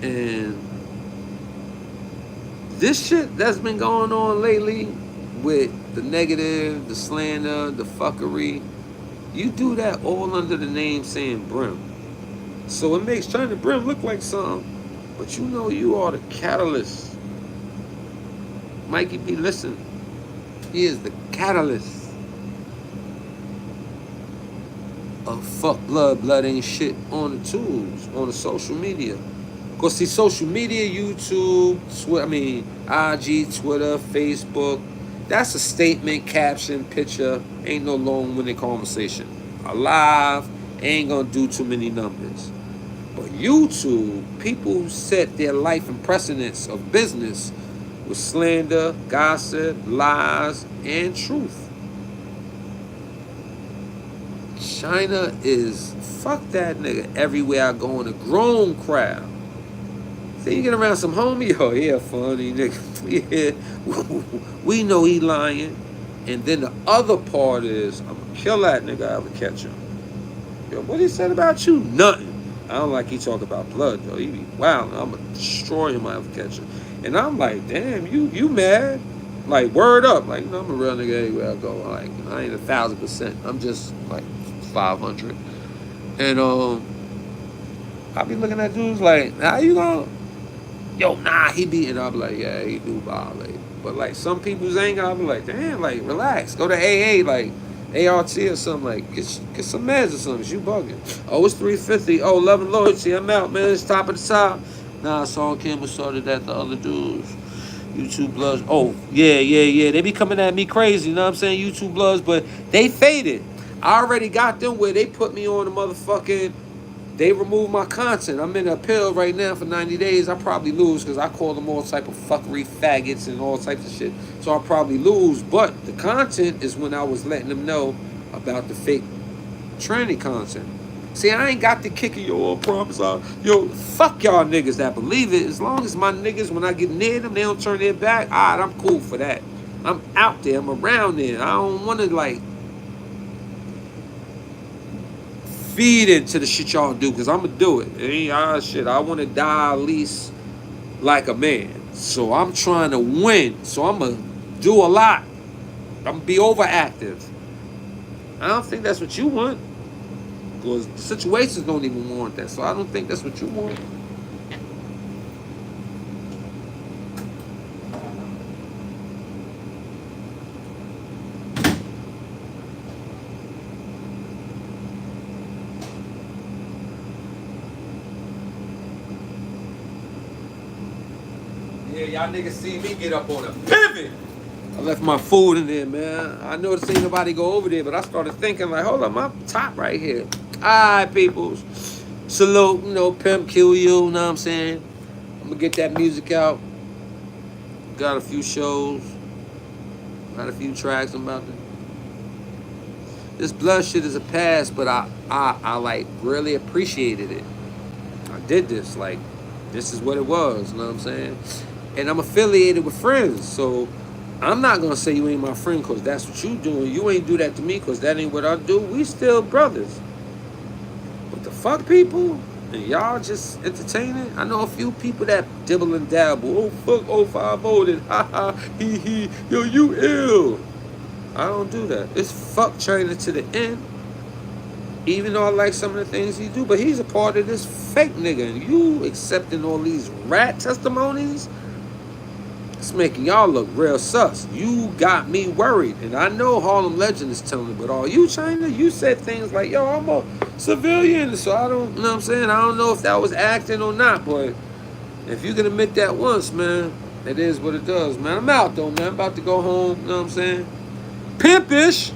And this shit that's been going on lately with the negative, the slander, the fuckery, you do that all under the name saying Brim. So it makes Chyna Brim look like something, but you know you are the catalyst. Mikey B, listen, he is the catalyst of fuck blood ain't shit on the tools, on the social media. Because see, social media, YouTube, IG, Twitter, Facebook, that's a statement, caption, picture, ain't no long-winded conversation. Alive, ain't gonna do too many numbers. But YouTube, people who set their life and precedence of business with slander, gossip, lies, and truth. Chyna is, fuck that nigga, everywhere I go in a grown crowd. See, you get around some homie, oh yeah, funny nigga. Yeah, we know he lying. And then the other part is, I'm gonna kill that nigga, I ever catch him. Yo, what he said about you? Nothing. I don't like he talk about blood, though. He be wild. I'm gonna destroy him, I ever catch him. And I'm like, damn, you mad? Like, word up. Like, you know, I'm a real nigga everywhere I go. Like, I ain't 1,000%. I'm just like 500. And I be looking at dudes like, how you gonna? Yo, nah, he beating. I'll be like, yeah, he do violate. But like some people's anger, I'll be like, damn, like relax. Go to AA, like ART or something. Like get some meds or something. You bugging. Oh, it's 350. Oh, love and loyalty. I'm out, man. It's top of the top. Nah, I saw Kim started that the other dudes. YouTube Bloods. Oh, yeah. They be coming at me crazy, you know what I'm saying? YouTube Bloods, but they faded. I already got them where they put me on the motherfucking. They removed my content. I'm in a appeal right now for 90 days. I probably lose because I call them all type of fuckery faggots and all types of shit. So I'll probably lose. But the content is when I was letting them know about the fake tranny content. See, I ain't got the kicker, yo, promise. Yo, fuck y'all niggas that believe it. As long as my niggas, when I get near them, they don't turn their back, all right, I'm cool for that. I'm out there. I'm around there. I don't want to, like, feed into the shit y'all do, because I'm going to do it. Shit, I want to die at least like a man. So I'm trying to win. So I'm going to do a lot. I'm going to be overactive. I don't think that's what you want. Because situations don't even warrant that. So I don't think that's what you want. Yeah, y'all niggas see me get up on a pivot. I left my food in there, man. I noticed ain't nobody go over there, but I started thinking like, hold on, my top right here. Alright, peoples. Salute, you know, Pimp, kill you, know what I'm saying? I'm gonna get that music out. Got a few shows. Got a few tracks I'm about to. This blood shit is a pass, but I like really appreciated it. I did this, like, this is what it was, you know what I'm saying? And I'm affiliated with friends, so I'm not gonna say you ain't my friend because that's what you doing. You ain't do that to me because that ain't what I do. We still brothers. But the fuck people, and y'all just entertaining. I know a few people that dibble and dabble. Oh fuck 050, then ha ha he yo you ill. I don't do that. It's fuck Chyna to the end. Even though I like some of the things he do, but he's a part of this fake nigga. And you accepting all these rat testimonies, it's making y'all look real sus. You got me worried. And I know Harlem Legend is telling me, but all you Chyna, you said things like, yo, I'm a civilian, so I don't, you know what I'm saying? I don't know if that was acting or not, but if you can admit that once, man, it is what it does, man. I'm out, though, man. I'm about to go home, you know what I'm saying? Pimpish.